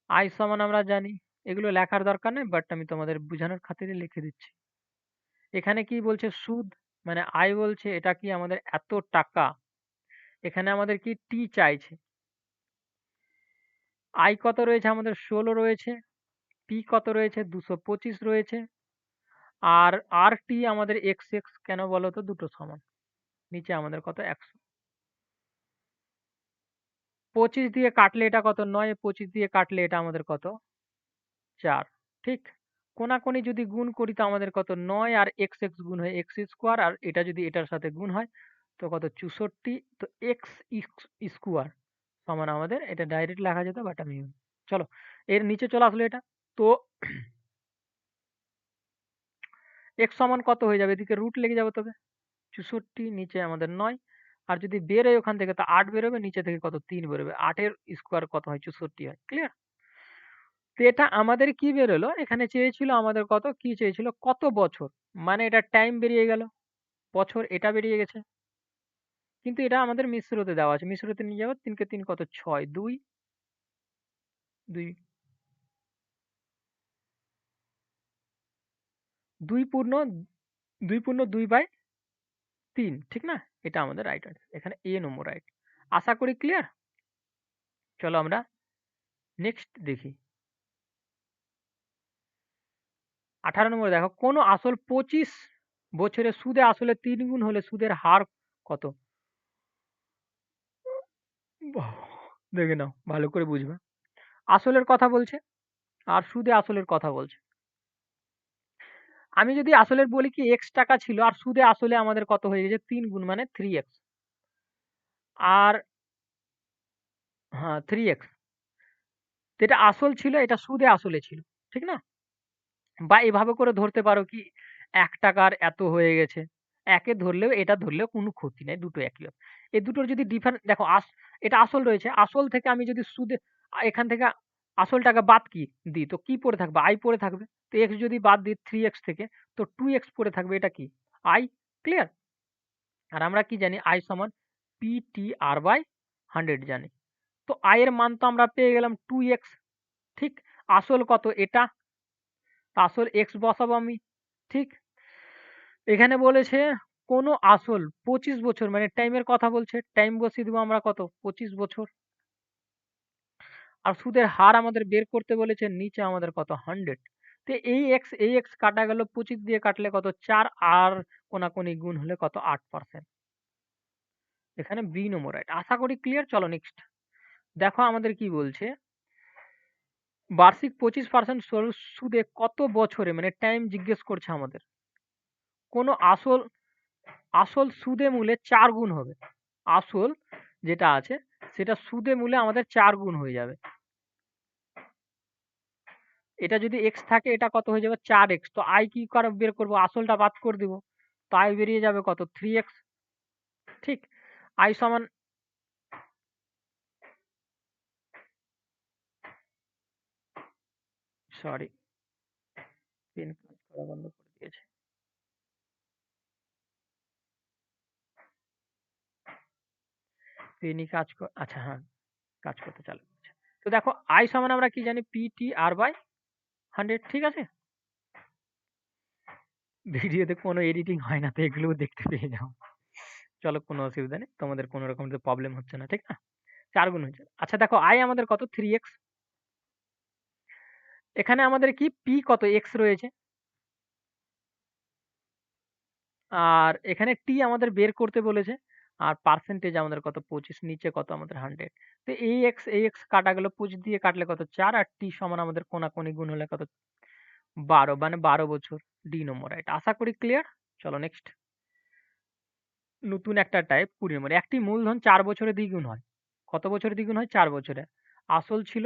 আই সমান আমরা জানি, এগুলো লেখার দরকার নেই, বাট আমি তোমাদের বোঝানোর খাতিরে লিখে দিচ্ছি। এখানে কি বলছে, সুদ মানে আয় বলছে, এটা কি আমাদের এত টাকা, এখানে আমাদের কি টি চাইছে, আই কত রয়েছে আমাদের 16 রয়েছে, পি কত রয়েছে 225 রয়েছে, আর আর টি আমাদের এক্স এক্স কেন বলো তো, দুটো সমান, নিচে আমাদের কত 100। 25 দিয়ে কাটলে এটা কত 9, 25 দিয়ে কাটলে এটা আমাদের কত 4, ঠিক? কোনাকুনি যদি গুণ করি তো আমাদের কত 9 আর এক্স এক্স গুণ হয় এক্স স্কোয়ার, আর এটা যদি এটার সাথে গুণ হয় তো কত 64। তো এক্স স্কোয়ার সমান আমাদের, এটা ডাইরেক্ট লেখা যেত বাট আমি চলো এর নিচে চলে আসলো এটা। তো x সমান কত হয়ে যাবে? এদিকে রুট লেগে যাবে তবে। 64 নিচে আমাদের 9। আর যদি বেরোয় ওখান থেকে তো 8 বেরোবে, নিচে থেকে কত 3 বেরোবে। 8 এর স্কোয়ার কত হয়? 64 হয়। ক্লিয়ার? তো এটা আমাদের কি বেরোলো? এখানে চেয়েছিল আমাদের কত? কি চেয়েছিল? কত বছর? মানে এটা টাইম বেরিয়ে গেল। বছর এটা বেরিয়ে গেছে। কিন্তু এটা আমাদের মিশ্রতে দেওয়া আছে। মিশ্রতে নিয়ে যাবো। 3 কে 3 কত? 6। 2 2 2 পূর্ণ 2 পূর্ণ 2/3, ঠিক না? এটা আমাদের রাইট আনসার। এখানে এ নম্বর রাইট। আশা করি ক্লিয়ার। চলো আমরা নেক্সট দেখি। 18 নম্বর দেখো, কোন আসল 25 বছরে সুদে আসলে 3 গুণ হলে সুদের হার কত? বাহ! দেখে নাও, ভালো করে বুঝবা। আসলের কথা বলছে আর সুদে আসলের কথা বলছে। আমি যদি আসলের বলি কি x টাকা ছিল আর সুদে আসলে আমাদের কত হয়ে গেছে? 3 গুণ মানে 3x। আর হ্যাঁ 3x। তো এটা আসল ছিল, এটা সুদে আসলে ছিল। ঠিক না? বা এভাবে করে ধরতে পারো কি ১ টাকার এত হয়ে গেছে। একে ধরলেও এটা ধরলেও কোনো ক্ষতি নাই। দুটো একই হবে। এই দুটোর যদি দেখো এটা আসল রয়েছে। আসল থেকে আমি যদি সুদে এখান থেকে আসল টাকা বাদ দিই তো কি পড়ে থাকবে? i পড়ে থাকবে। তো x যদি বাদ দিই 3x থেকে তো 2x পড়ে থাকবে। এটা কি? i। ক্লিয়ার? আর আমরা কি জানি? i সমান PTR/100 জানি। তো i এর মান তো আমরা পেয়ে গেলাম 2x। ঠিক? আসল কত? এটা। আসল x বসাবো আমি। ঠিক? এখানে বলেছে কোনো আসল 25 বছর মানে টাইমের কথা বলছে। টাইম বসিয়ে দিব আমরা কত? 25 বছর। আর সুদের হার আমাদের বের করতে বলেছে, নিচে আমাদের কত? 100। তো এই x কাটা গেল, 25 দিয়ে কাটলে কত? 4। আর কোনাকুনি গুণ হলে কত? 8%। এখানে বি নম্বর রাইট। আশা করি ক্লিয়ার। চলো নেক্সট। দেখো আমাদের কি বলছে, বার্ষিক 25% সুদে কত বছরে মানে টাইম জিজ্ঞেস করছে আমাদের। কোনো আসল আসল সুদে মূলে 4 গুণ হবে। আসল যেটা আছে সেটা সুদে মূলে আমাদের 4 গুণ হয়ে যাবে। এটা যদি x থাকে এটা কত হয়ে যাবে? 4x। তো i কি করে বের করব? আসলটা বাদ করে দিব। তো i বেরিয়ে যাবে কত? 3x। ঠিক? i সমান সরি পেন কাজ করা বন্ধ করে দিয়েছে। পেনই আচ্ছা হ্যাঁ, কাজ করতে চালু করেছে। তো দেখো i সমান আমরা কি জানি? PTR/100। ঠিক আছে? ভিডিওতে কোনো এডিটিং হয় না তো এগুলোও দেখতে পেয়ে যাও। চলো কোনো অসুবিধা নেই। তোমাদের কোনো রকম প্রবলেম হচ্ছে না। ঠিক না? 4 গুণ হয়েছে। আচ্ছা দেখো i আমাদের কত? 3x। এখানে আমাদের কি p কত? x রয়েছে। আর এখানে t আমাদের বের করতে বলেছে। আর পার্সেন্টেজ আমাদের কত? 25। নিচে কত? আমাদের 100। তো এই x কাটা গেল। 25 দিয়ে কাটলে কত? 4। আর t সমান আমাদের কোনাকুনি গুণ হলে কত? 12 মানে 12 বছর। ডি নম্বর রাইট। আশা করি ক্লিয়ার। চলো নেক্সট। নতুন একটা টাইপ 20 নম্বর। একটি মূলধন 4 বছরে দ্বিগুণ হয়। কত বছরে দ্বিগুণ হয়? 4 বছরে। আসল ছিল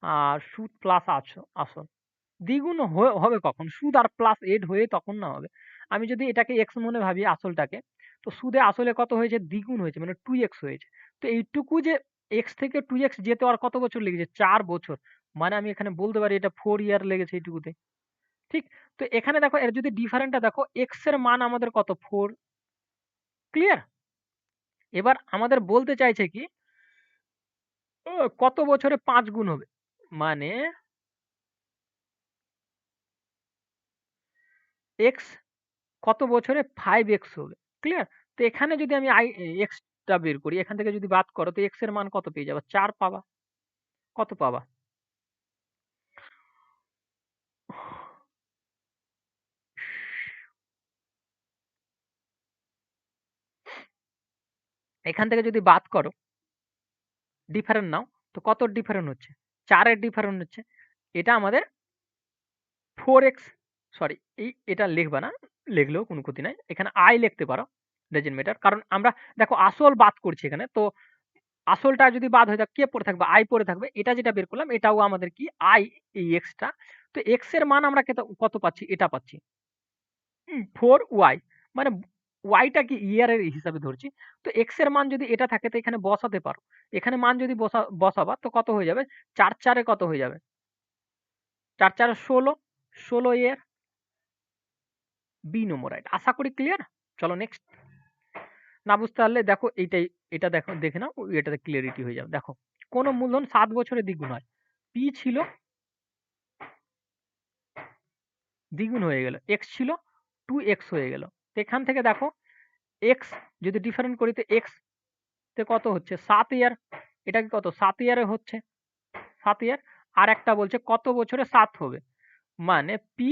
আর সুদ প্লাস আসল। দ্বিগুণ হবে কখন? সুদ আর প্লাস এড হয়ে তখন না হবে। আমি যদি এটাকে x মনে ভাবি আসলটাকে, তো সুদে আসলে কত হয়েছে? দ্বিগুণ হয়েছে মানে 2x হয়েছে। তো এইটুকু যে x থেকে 2x যেতে আর কত বছর লেগেছে? 4 বছর। মানে আমি এখানে বলতে পারি এটা 4 ইয়ার লেগেছে এইটুকুতে। ঠিক? তো এখানে দেখো এর যদি ডিফারেন্টটা দেখো, x এর মান আমাদের কত? 4। ক্লিয়ার? এবার আমাদের বলতে চাইছে কি কত বছরে 5 গুণ হবে? মানে x কত বছরে 5x হবে। ক্লিয়ার? তো এখানে যদি আমি x টা বের করি, এখান থেকে যদি বাদ করো তো x এর মান কত পেয়ে যাবা? 4 পাবা। কত পাবা? এখান থেকে যদি বাদ করো, ডিফারেন্ট নাও, তো কত ডিফারেন্ট হচ্ছে? 4 এর ডিফারেন্ট হচ্ছে। এটা আমাদের 4x। সরি এটা লিখবা না, লিখলেও কোনো ক্ষতি নাই। এখানে i লিখতে পারো। Doesn't matter. কারণ আমরা দেখো আসল বাদ করছি এখানে। তো আসলটা যদি বাদ হয়ে যায় কে পড়ে থাকবে? আই পড়ে থাকবে। এটা যেটা বের করলাম এটাও আমাদের কি আই, এই এক্সটা। তো এক্স এর মান আমরা কত পাচ্ছি? এটা পাচ্ছি 4y, মানে ওয়াইটা কি ইয়ার এর হিসাবে ধরছি। তো এক্স এর মান যদি এটা থাকে তো এখানে বসাতে পারো। এখানে মান যদি বসাবা তো কত হয়ে যাবে? ৪ ৪ কত হয়ে যাবে? ৪ ৪ ১৬, ১৬ ইয়ার। বি নম্বর রাইট। আশা করি ক্লিয়ার। চলো নেক্সট। না বুঝতে পারলে দেখো এইটাই, এটা দেখো দেখে নাও, এটাতে ক্লিয়ারিটি হয়ে যাবে। দেখো কোন মূলধন ৭ বছরে দ্বিগুণ হয়? পি ছিল দ্বিগুণ হয়ে গেল, এক্স ছিল 2x হয়ে গেল। তো এখান থেকে দেখো এক্স যদি ডিফারেন্ট করি তো এক্স তে কত হচ্ছে? ৭ ইয়ার। এটা কি কত? ৭ ইয়ারে হচ্ছে, ৭ ইয়ার। আর একটা বলছে কত বছরে ৭ হবে, মানে পি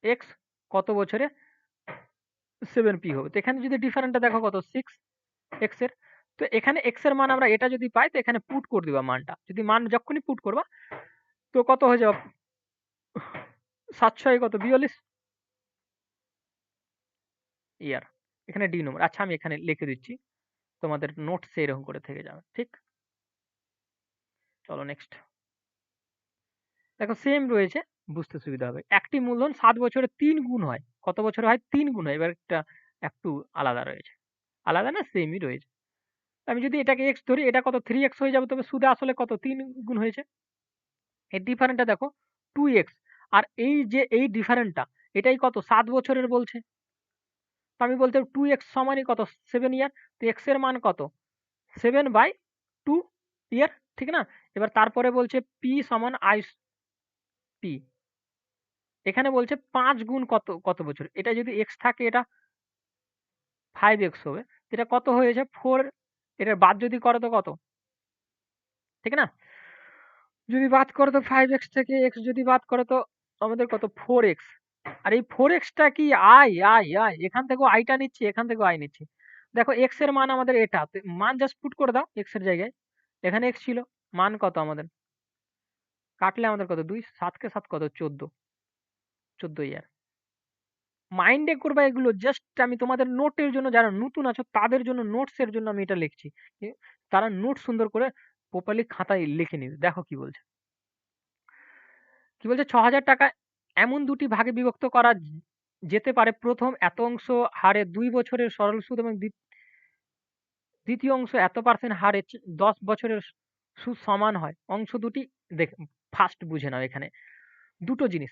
এক্স কত বছরে 7p হবে। তো এখানে যদি ডিফারেন্টটা দেখো কত? 6 এক্স এর। তো এখানে এক্স এর মান আমরা এটা যদি পাই তো এখানে পুট করে দিবা মানটা। যদি মান যখনই পুট করবা তো কত হয়ে যাবে? ৭ কত? ৪২ ইয়ার। এখানে ডি নম্বর। আচ্ছা আমি এখানে লিখে দিচ্ছি, তোমাদের নোটসে এরকম করে থেকে যাবে। ঠিক, চলো নেক্সট। দেখো সেম রয়েছে, বুঝতে সুবিধা হবে। একটি মূলধন ৭ বছরে ৩ গুণ হয়। কত বছরে হয়? ৩ গুণ হয়। এবার একটা একটু আলাদা রয়েছে। আলাদা না, সেমই রয়েছে। আমি যদি এটাকে এক্স ধরি, এটা কত? 3x হয়ে যাবে। তবে সুদে আসলে কত? ৩ গুণ হয়েছে। এর ডিফারেন্টটা দেখো 2x। আর এই যে এই ডিফারেন্টটা এটাই কত? ৭ বছরের বলছে। তো আমি বলতে 2x সমানই কত? 7 ইয়ার। তো x এর মান কত? 7/2 ইয়ার, ঠিক না? এবার তারপরে বলছে p সমান i p। এখানে বলছে ৫ গুণ কত কত বছর? এটা যদি x থাকে এটা 5x হবে। এটা কত হয়েছে? 4। এটার বাদ যদি করো তো কত? ঠিক না? যদি বাদ করো তো 5x থেকে x যদি বাদ করো তো আমাদের কত? 4x। আর এই 4x টা কি আই। এখান থেকেও আইটা নিচ্ছি, এখান থেকেও আই নিচ্ছি। দেখো x এর মান আমাদের এটা। তো মান জাস্ট পুট করে দাও x এর জায়গায়। এখানে x ছিল। মান কত আমাদের? কাটলে আমাদের কত? ২ ৭ কে ৭ কত? ১৪। ১৪ ইয়ার। মাইন্ডে করবা এগুলো। জাস্ট আমি তোমাদের নোটের জন্য, যারা নতুন আছো তাদের জন্য, নোটস এর জন্য আমি এটা লিখছি। তারা নোট সুন্দর করে প্রপারলি খাতায় লিখে নিবে। দেখো কি বলছে। কি বলছে? ৬,০০০ এমন দুটি ভাগে বিভক্ত করা যেতে পারে। প্রথম এত অংশ হারে ২ বছরের সরল সুদ এবং দ্বিতীয় অংশ এত পার্সেন্ট হারে ১০ বছরের সুদ সমান হয়। অংশ দুটি ফার্স্ট বুঝে নাও। এখানে দুটো জিনিস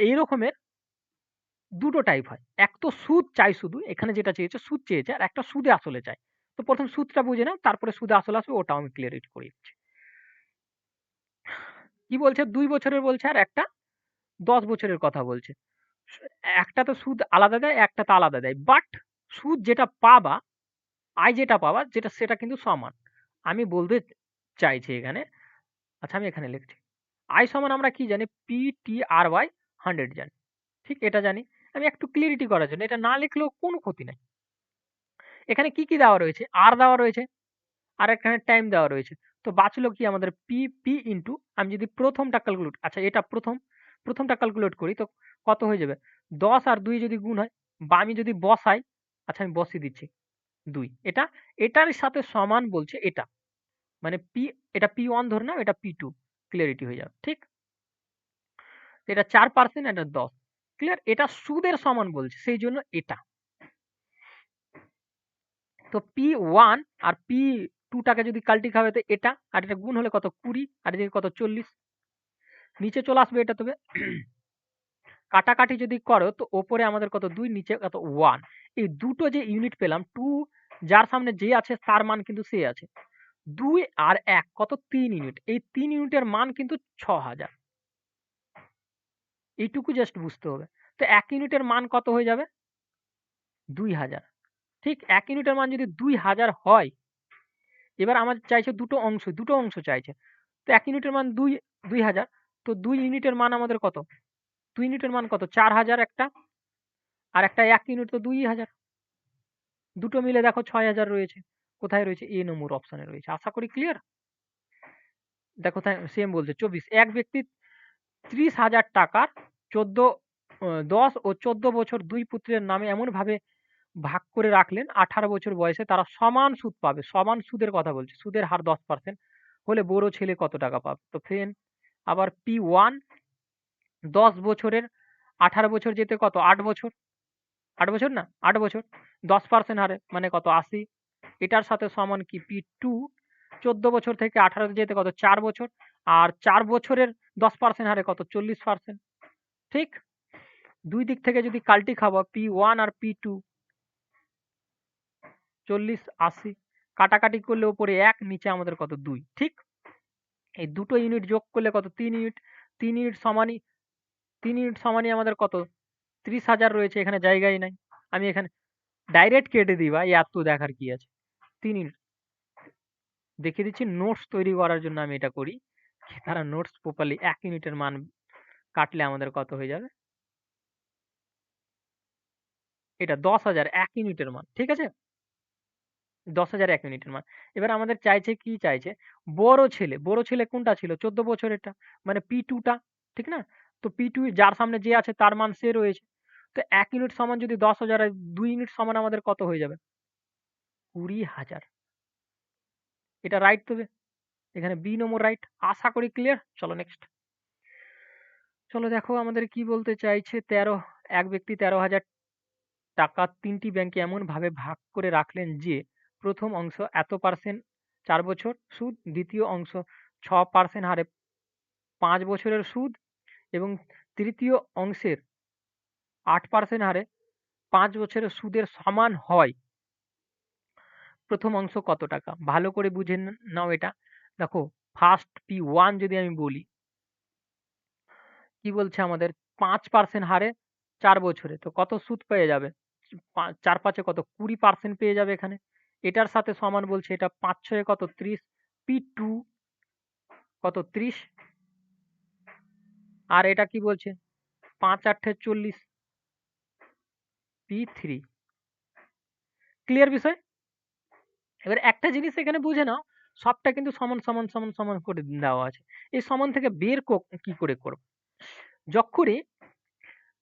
এই রকমের দুটো টাইপ হয়। এক তো সুদ চাই শুধু, এখানে যেটা চেয়েছে সুদ চেয়েছে, আর একটা সুদে আসলে চায়। তো প্রথম সুদটা বুঝে নাও, তারপরে সুদে আসলে আসবে, ওটাও আমি ক্লিয়ারিটি করে দিচ্ছি। কি বলছে? ২ বছরের বলছে আর একটা ১০ বছরের কথা বলছে। একটা তো সুদ আলাদা দেয়, একটা তো আলাদা দেয়। বাট সুদ যেটা পাবা, আয় যেটা পাবা যেটা, সেটা কিন্তু সমান। আমি বলতে চাইছি এখানে, আচ্ছা আমি এখানে লিখছি। আয় সমান আমরা কি জানি? PTR/100 জানি। ঠিক, এটা জানি। আমি একটু ক্লিয়ারিটি করার জন্য, এটা না লিখলেও কোনো ক্ষতি নাই। এখানে কি দেওয়া রয়েছে? আর দেওয়া রয়েছে, আর এখানে টাইম দেওয়া রয়েছে। তো বাঁচলো কি আমাদের? পি ইনটু, আমি যদি প্রথমটা ক্যালকুলেট, আচ্ছা এটা প্রথমটা ক্যালকুলেট করি তো কত হয়ে যাবে? ১০ আর ২ যদি গুণ হয় বা আমি যদি বসাই, আচ্ছা আমি বসিয়ে দিচ্ছি ২। এটার সাথে সমান বলছে এটা। মানে এটা P1 ধরে নাও, এটা P2। ক্লিয়ারিটি হয়ে যাবে। ঠিক? এটা ৪%, এটা ১০। ক্লিয়ার? এটা সুদের সমান বলছে, সেই জন্য এটা। তো P1 আর P2 টাকে যদি কাল্টি খাওয়াবে তো এটা, আর এটা গুণ হলে কত? ২০, আর এদিকে কত? ৪০। নিচে চলে আসবে এটা তবে। কাটাকাটি যদি করো তো ওপরে আমাদের কত? ২, নিচে কত? 1। এই দুটো যে ইউনিট পেলাম, 2 যার সামনে যে আছে তার মান কিন্তু সে আছে। ২ আর ১ কত? ৩ ইউনিট। এই ৩ ইউনিটের মান কিন্তু ৬,০০০। এইটুকু জাস্ট বুঝতে হবে। তো ১ ইউনিটের মান কত হয়ে যাবে? ২,০০০। ঠিক, ১ ইউনিটের মান যদি ২,০০০ হয়, এবার আমার চাইছে দুটো অংশ চাইছে। তো ১ ইউনিটের মান ২,০০০। তো ২ ইউনিটের মান আমাদের কত? ২ ইউনিটের মান কত? ৪,০০০ একটা, আর একটা ১ ইউনিট তো ২,০০০। দুটো মিলে দেখো ৬,০০০ রয়েছে। কোথায় রয়েছে? এ নম্বর অপশনে রয়েছে। আশা করি ক্লিয়ার। দেখো সেম বলছে ২৪। এক ব্যক্তি ৩০,০০০ টাকার ১৪ ১০ ও ১৪ বছর ২ পুত্রের নামে এমনভাবে ভাগ করে রাখলেন 18 বছর বয়সে তারা সমান সুদ পাবে। সমান সুদের কথা বলছি। সুদের হার 10% হলে বড় ছেলে কত টাকা পাবে? তো ফেন আবার P1 10 বছরের 18 বছর যেতে কত? 8 বছর। 8 বছর না? 8 বছর। 10% হারে মানে কত? 80। এটার সাথে সমান কি P2 14 বছর থেকে 18 তে যেতে কত? 4 বছর। আর 4 বছরের 10% হারে কত? 40%। ঠিক? 2 দিক থেকে যদি কাল্টি খাওয়া P1 আর P2 40, 80 কাটাকাটি করলে উপরে 1 নিচে আমাদের কত? 2 ঠিক? এই দুটো ইউনিট যোগ করলে কত? 3 ইউনিট। 3 ইউনিট সমানই 3 ইউনিট সমানই আমাদের কত? 30,000 রয়েছে এখানে জায়গাই নাই। আমি এখানে ডাইরেক্ট কেটে দিই ভাই এত দেখার কি আছে? 3 ইউনিট দেখিয়ে দিচ্ছি নোটস তৈরি করার জন্য আমি এটা করি। তারা নোটস প্রপারলি 1 ইউনিটের মান কাটলে আমাদের কত হয়ে যাবে? এটা 10,000 1 ইউনিটের মান। ঠিক আছে? 10,000 1 ইউনিটের মান। এবার আমাদের চাইছে কি চাইছে? বড় ছেলে কোনটা ছিল? 14 বছরেরটা। মানে P2 টা। ঠিক না? তো P2 যার সামনে যে আছে তার মান সে রয়েছে। তো 1 ইউনিট সমান যদি 10,000 হয় 2 ইউনিট সমান আমাদের কত হয়ে যাবে? 20,000। এটা রাইট তো? এখানে বি নম্বর রাইট। আশা করি ক্লিয়ার। চলো নেক্সট। চলো দেখো আমাদের কি বলতে চাইছে 13 এক ব্যক্তি 13,000 টাকা ৩টি ব্যাংকে এমনভাবে ভাগ করে রাখলেন যে প্রথম অংশ এত পার্সেন্ট ৪ বছর সুদ, দ্বিতীয় অংশ 6% হারে ৫ বছরের সুদ এবং তৃতীয় অংশের ৮% হারে ৫ বছরের সুদের সমান হয়। প্রথম অংশ কত টাকা? ভালো করে বুঝে নাও এটা। দেখো ফার্স্ট P1 যদি আমি বলি, কি বলছে আমাদের 5% হারে 4 বছরে। তো কত সুদ পেয়ে যাবে? ৪ ৫ এ কত? 20% পেয়ে যাবে এখানে। এটার সাথে সমান বলছে এটা ৫ ৬ এ কত? ৩০। P2 কত? ৩০। আর এটা কি বলছে? ৫ ৮ এ ৪০। P3 ক্লিয়ার বিষয়? এবার একটা জিনিস এখানে বুঝে নাও, সবটা কিন্তু সমান, সমান, সমান, সমান করে দেওয়া আছে। এই সমান থেকে বের কি করে করব? যখনই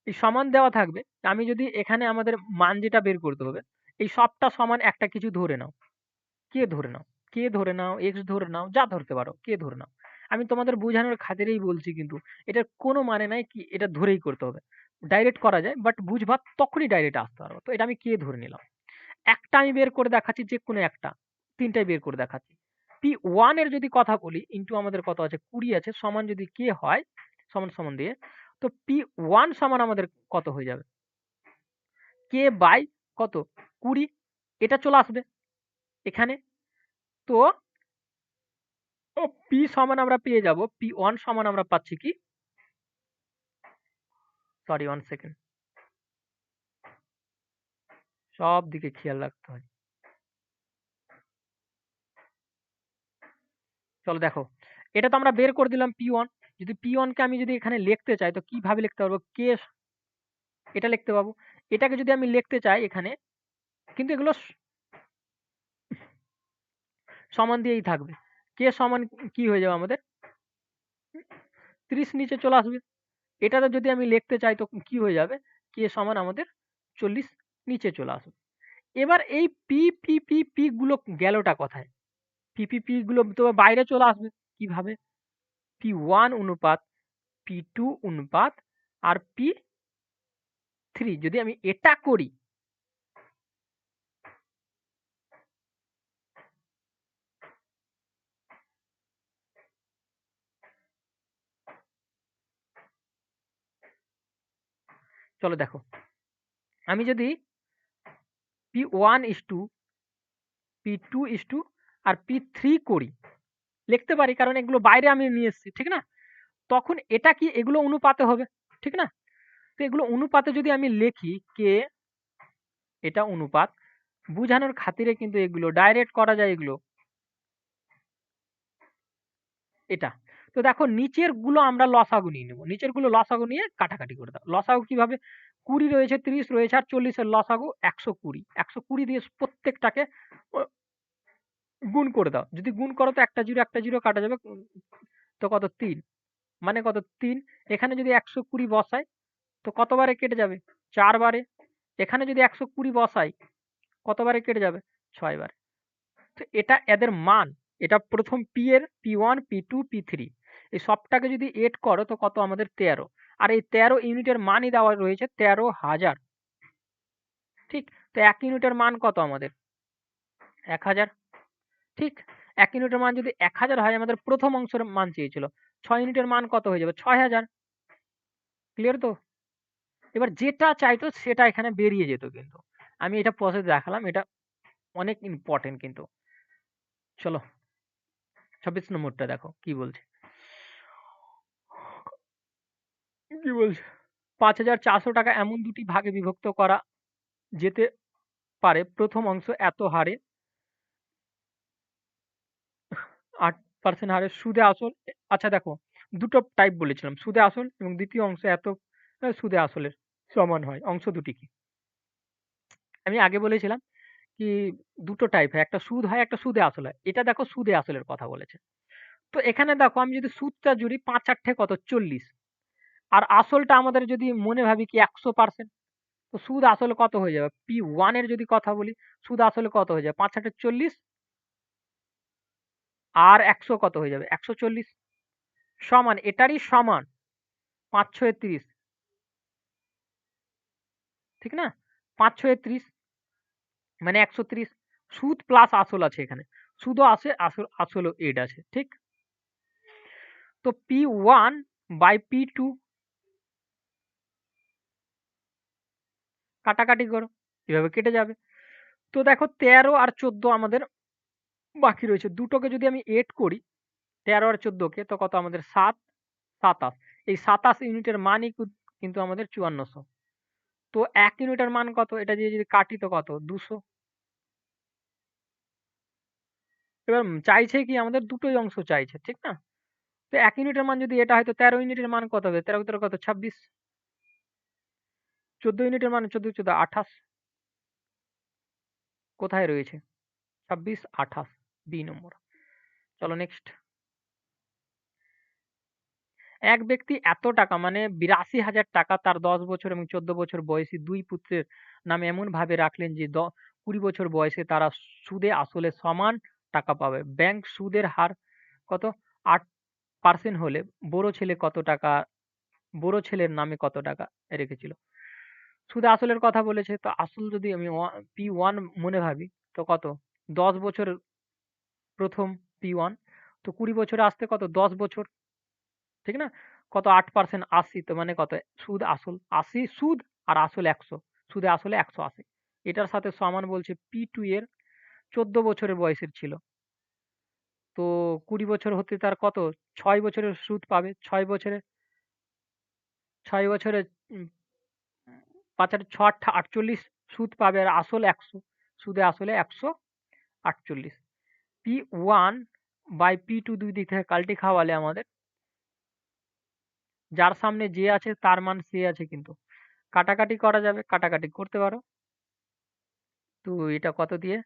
এই সমান দেওয়া থাকবে, আমি যদি এখানে আমাদের মান যেটা বের করতে হবে, এই সবটা সমান একটা কিছু ধরে নাও। কে ধরে নাও, কে ধরে নাও, এক্স ধরে নাও, যা ধরতে পারো, কে ধরে নাও। আমি তোমাদের বোঝানোর খাতিরেই বলছি কিন্তু এটার কোনো মানে নাই কি এটা ধরেই করতে হবে। ডাইরেক্ট করা যায় বাট বুঝবা তখনই ডাইরেক্ট আসতে পারবো। তো এটা আমি কে ধরে নিলাম। একটা আমি বের করে দেখাচ্ছি যেকোনো একটা। ৩টাই বের করে দেখাচ্ছি। P1 এর যদি কথা বলি ইনটু আমাদের কত আছে? ২০ আছে সমান যদি কে হয় সমান, সমান দিয়ে তো P1 সমান আমাদের কত হয়ে যাবে? কে বাই কত? ২০ এটা চলে আসবে এখানে। তো P সমান আমরা পেয়ে যাব P1 সমান আমরা পাচ্ছি কি? Sorry 1 second. সব দিকে খেয়াল রাখতে হয়। চলো দেখো। এটা তো আমরা বের করে দিলাম P1। যদি P1 কে আমি যদি এখানে লিখতে চাই তো কিভাবে লিখতে পারবো? কে এটা লিখতে পারবো। এটাকে যদি আমি লিখতে চাই এখানে কিন্তু এগুলো সমান দিয়েই থাকবে। কে সমান কি হয়ে যাবে আমাদের? ৩০ নিচে চলে আসবে। এটাতে যদি আমি লিখতে চাই তো কি হয়ে যাবে? কে সমান আমাদের ৪০ নিচে চলে আসবে। এবার এই পি গুলো গেলটা কোথায়? পি গুলো তো বাইরে চলে আসবে। কিভাবে? P1 অনুপাত P2 অনুপাত আর P3 যদি আমি এটা করি চলো দেখো। আমি যদি P1:2 P2:2 আর P3 করি লিখতে পারি কারণ এগুলো বাইরে আমি নিয়ে এসেছি। ঠিক না? তখন এটা কি এগুলো অনুপাতে হবে। ঠিক না? তো এগুলো অনুপাতে যদি আমি লিখি কে এটা অনুপাত বুঝানোর খাতিরে কিন্তু এগুলো ডাইরেক্ট করা যায় এগুলো। এটা। তো দেখো নিচের গুলো আমরা লসাগু নিয়ে নেব। নিচের গুলো লসাগু নিয়ে কাটাকাটি করে দাও। লসাগু কিভাবে? ২০ রয়েছে, ৩০ রয়েছে আর ৪০ এর লসাগু ১২০। ১২০ দিয়ে প্রত্যেকটাকে ও গুণ করে দাও। যদি গুণ করো তো একটা 0 একটা 0 কাটা যাবে। তো কত? ৩। মানে কত? ৩। এখানে যদি ১২০ বসাই তো কতবারে কেটে যাবে? ৪ বারে। এখানে যদি 120 বসাই কতবারে কেটে যাবে? 6 বার। তো এটা এদের মান, এটা প্রথম P এর P1, P2, P3 এই সবটাকে যদি এড করো তো কত আমাদের 13। আর এই 13 ইউনিটের মানই দেওয়া রয়েছে 13,000। ঠিক? তো 1 ইউনিটের মান কত আমাদের? 1000। ঠিক? 1 ইউনিটের মান যদি 1000 হয় আমাদের প্রথম অংশের মান চেয়েছিল। 6 ইউনিটের মান কত হয়ে যাবে? 6000। ক্লিয়ার তো? এবার যেটা চাইতো সেটা এখানে বেরিয়ে যেত কিন্তু। আমি এটা প্রসেস দেখালাম। এটা অনেক ইম্পোর্টেন্ট কিন্তু। চলো 26 নম্বরটা দেখো কি বলছে। কি বলছে? ৫,৪০০ টাকা এমন দুটি ভাগে বিভক্ত করা যেতে পারে। প্রথম অংশ এত হারে ৮% হারে সুদে আসল। আচ্ছা দেখো, দুটো টাইপ বলেছিলাম। সুদে আসল এবং দ্বিতীয় অংশ এত সুদে আসলের সমান হয়। অংশ দুটি কি? আমি আগে বলেছিলাম কি দুটো টাইপ হয়। একটা সুদ হয়, একটা সুদে আসল হয়। এটা দেখো সুদে আসলের কথা বলেছে। তো এখানে দেখো আমি যদি সুদটা জুড়ি ৫ কত ৪০ আর আসলটা আমাদের যদি মনে ভাবি কি ১০০%, তো সুদ আসলে কত হয়ে যাবে? P1 এর যদি কথা বলি, সুদ আসলে কত হয়ে যাবে? ৫ ৪০ আর ১০০ কত হয়ে যাবে? ১৪০ সমান এটারই সমান ৫ ৬ ৩০, ঠিক না? ৫ ৬ ৩০ মানে ১৩০। সুদ প্লাস আসল আছে এখানে। সুদও আছে, আসলও এড আছে। ঠিক? তো P1 বাই P2 কাটাকাটি করো। এভাবে কেটে যাবে। তো দেখো ১৩ আর ১৪ আমাদের বাকি রয়েছে। দুটোকে যদি আমি এড করি ১৩ আর ১৪ কে তো কত আমাদের ৭, ২৭। এই ২৭ ইউনিটের মানই কিন্তু আমাদের ৫৪০০। তো ১ ইউনিটের মান কত? এটা দিয়ে যদি কাটি তো কত? ২০০। এবার চাইছে কি আমাদের দুটোই অংশ চাইছে, ঠিক না? তো ১ ইউনিটের মান যদি এটা হয় তো ১৩ ইউনিটের মান কত হবে? ১৩ × কত? ২৬। ১৪ ইউনিটের মান ১৪ × ১৪ ২৮। কোথায় রয়েছে? ২৬, ২৮ বি নম্বর। চলো নেক্সট। এক ব্যক্তি এত টাকা মানে ৮২,০০০ টাকা তার ১০ বছর এবং ১৪ বছর বয়সী ২ পুত্রের নামে এমনভাবে রাখলেন যে ২০ বছর বয়সে তারা সুদে আসলে সমান টাকা পাবে। ব্যাংক সুদের হার কত? ৮% হলে বড় ছেলের নামে কত টাকা রেখেছিল? সুদে আসলের কথা বলেছে। তো আসল যদি আমি P1 মনে ভাবি তো কত? ১০ বছর প্রথম P1, তো ২০ বছরে আসতে কত? ১০ বছর। ঠিক না? কত ৮% ৮০ তো মানে কত? সুদ আসল ৮০ সুদ আর আসল ১০০। সুদে আসলে ১৮০। এটার সাথে সমান বলছে P2 এর ১৪ বছরের বয়সের ছিল। তো ২০ বছর হতে তার কত? ৬ বছরের সুদ পাবে। ৬ বছরে ৫ ৮ ৬ ৮ ৪৮ সুদ পাবে আর আসল ১০০। সুদে আসলে ১৪৮। P1 বাই P2 দুই দিক থেকে কাল্টি খাওয়ালে আমাদের যার সামনে যে আছে তার মান সে আছে কিন্তু। কাটাকাটি করা যাবে, কাটাকাটি করতে পারো। তো এটা কত দিয়ে?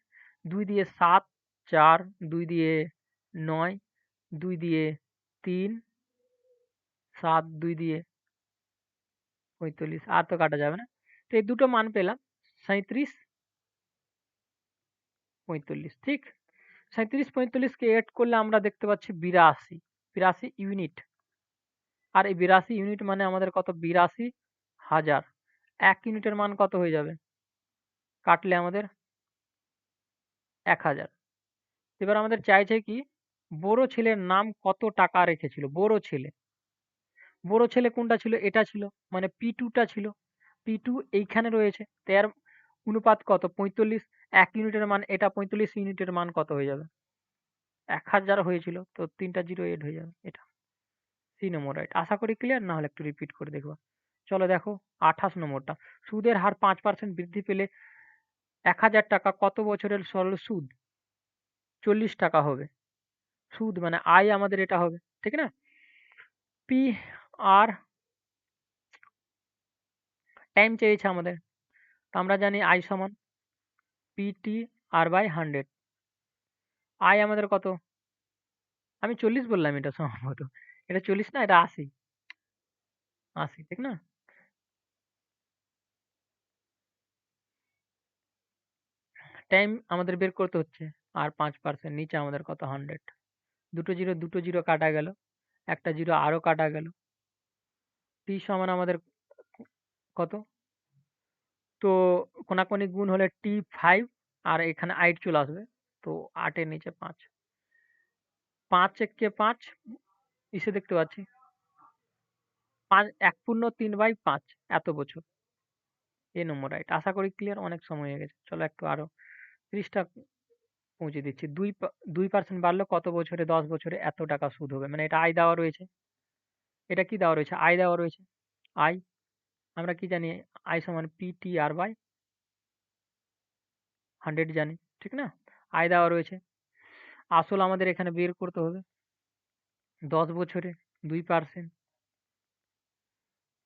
২ দিয়ে ৭, ৪, ২ দিয়ে ৯, ২ দিয়ে ৩, ৭, ২ দিয়ে ৪৫ আর তো কাটা যাবে না। তো এই দুটো মান পেলাম ৩৭, ৪৫ ঠিক? ৩৭, ৪৫ কে এড করলে আমরা দেখতে পাচ্ছি ৮২। ৮২ ইউনিট। আর এই ৮২ ইউনিট মানে আমাদের কত? ৮২,০০০। ১ ইউনিটের মান কত হয়ে যাবে? কাটলে আমাদের ১,০০০। এবার আমাদের চাইছে কি? বড় ছেলের নাম কত টাকা রেখেছিল? বড় ছেলে। বড় ছেলে কোনটা ছিল? এটা ছিল। মানে P2 টা ছিল। P2 এইখানে রয়েছে। তো এর অনুপাত কত? ৪৫। ১ ইউনিটের মান এটা ৪৫ ইউনিটের মান কত হয়ে যাবে? ১,০০০ হয়েছিল। তো ৩ টা 0 এড হয়ে যাবে। এটা সি নম্বর রাইট। আশা করি ক্লিয়ার, না হলে একটু রিপিট করে দেখবা। চলো দেখো ২৮ নম্বরটা। সুদের হার ৫% বৃদ্ধি পেলে ১,০০০ টাকা কত বছরের সরল সুদ? ৪০ টাকা হবে। সুদ মানে আয় আমাদের এটা হবে। ঠিক না? পি আর টাইম চেয়েছে আমাদের। তো আমরা জানি আই সমান পিটি আর বাই 100। আই আমাদের কত? আমি ৪০ বললাম এটা সম্ভবত। এটা ৪০ না, এটা ৮০। ৮০ ঠিক না? টাইম আমাদের বের করতে হচ্ছে। আর 5% নিচে আমাদের কত? 100। দুটো জিরো কাটা গেল। একটা জিরো আরো কাটা গেল। টি সমান আমাদের কত? তো কোনাকুনি গুণ হলে T5 আর এখানে 8 চলে আসবে। তো 8 এর নিচে 5। 5 একে 5 ইসে দেখতে পাচ্ছি। 1/3/5 এত বছর। এই নম্বর রাইট। আশা করি ক্লিয়ার। অনেক সময় হয়ে গেছে। চলো একটু আরো 30টা পৌঁছে দিচ্ছি। 2% বাড়লে কত বছরে 10 বছরে এত টাকা সুদ হবে? মানে এটা আয় দেওয়া রয়েছে। এটা কি দেওয়া রয়েছে? আয় দেওয়া রয়েছে। আয় আমরা কি জানি? আয় সমান PTR বাই 100 জানি। ঠিক না? আয় দেওয়া রয়েছে। আসল আমাদের এখানে বের করতে হবে। 10 বছরে 2%।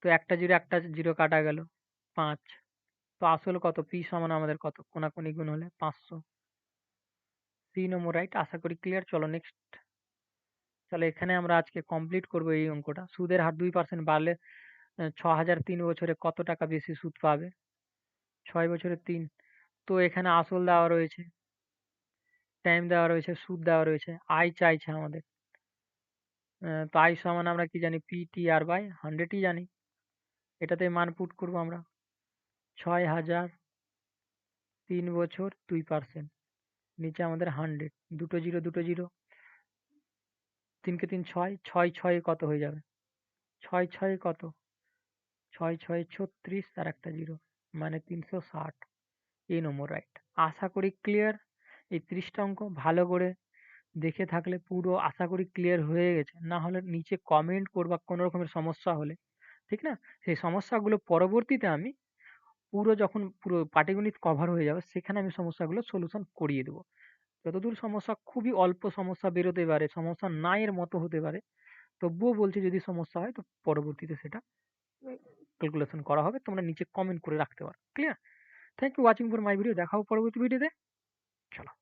তো একটা জিরো কাটা গেল। 5। তো আসল কত? P সমান আমাদের কত? কোনাকুনি গুণ হলে 500। 3 নম্বর রাইট। আশা করি ক্লিয়ার। চলো নেক্সট। চলো এখানে আমরা আজকে কমপ্লিট করব এই অঙ্কটা। সুদের হার 2% বাড়লে 6000 3 বছরে কত টাকা বেশি সুদ পাবে? 6 বছরে 3। তো এখানে আসল দেওয়া রয়েছে, টাইম দেওয়া রয়েছে, সুদ দেওয়া রয়েছে, আয় চাইছে আমাদের। তো আয় সমান আমরা কি জানি? PTR বাই 100 ই জানি। এটাতে মান পুট করব আমরা। 6000 3 বছর 2%। নিচে আমাদের 100। দুটো জিরো। 3 কে 3 6, 6 6 কত হয়ে যাবে? 6 6 কত? 6 6 36 আর একটা জিরো মানে 360। এই নম্বর রাইট। আশা করি ক্লিয়ার। এই 30টা অঙ্ক ভালো করে দেখে থাকলে পুরো আশা করি ক্লিয়ার হয়ে গেছে। না হলে নিচে কমেন্ট করবা কোনো রকমের সমস্যা হলে। ঠিক না? সেই সমস্যাগুলো পরবর্তীতে আমি পুরো পাটিগণিত কভার হয়ে যাবে সেখানে আমি সমস্যাগুলো সলিউশন করিয়ে দেবো। যতদূর সমস্যা খুবই অল্প সমস্যা বেরোতে পারে, সমস্যা নাই এর মতো হতে পারে। তবুও বলছি যদি সমস্যা হয় তো পরবর্তীতে সেটা ক্যালকুলেশন করা হবে। তোমরা নিচে কমেন্ট করে রাখতে পারো। Clear? Thank you watching for my video. দেখা হবে পরবর্তী ভিডিওতে। চলো।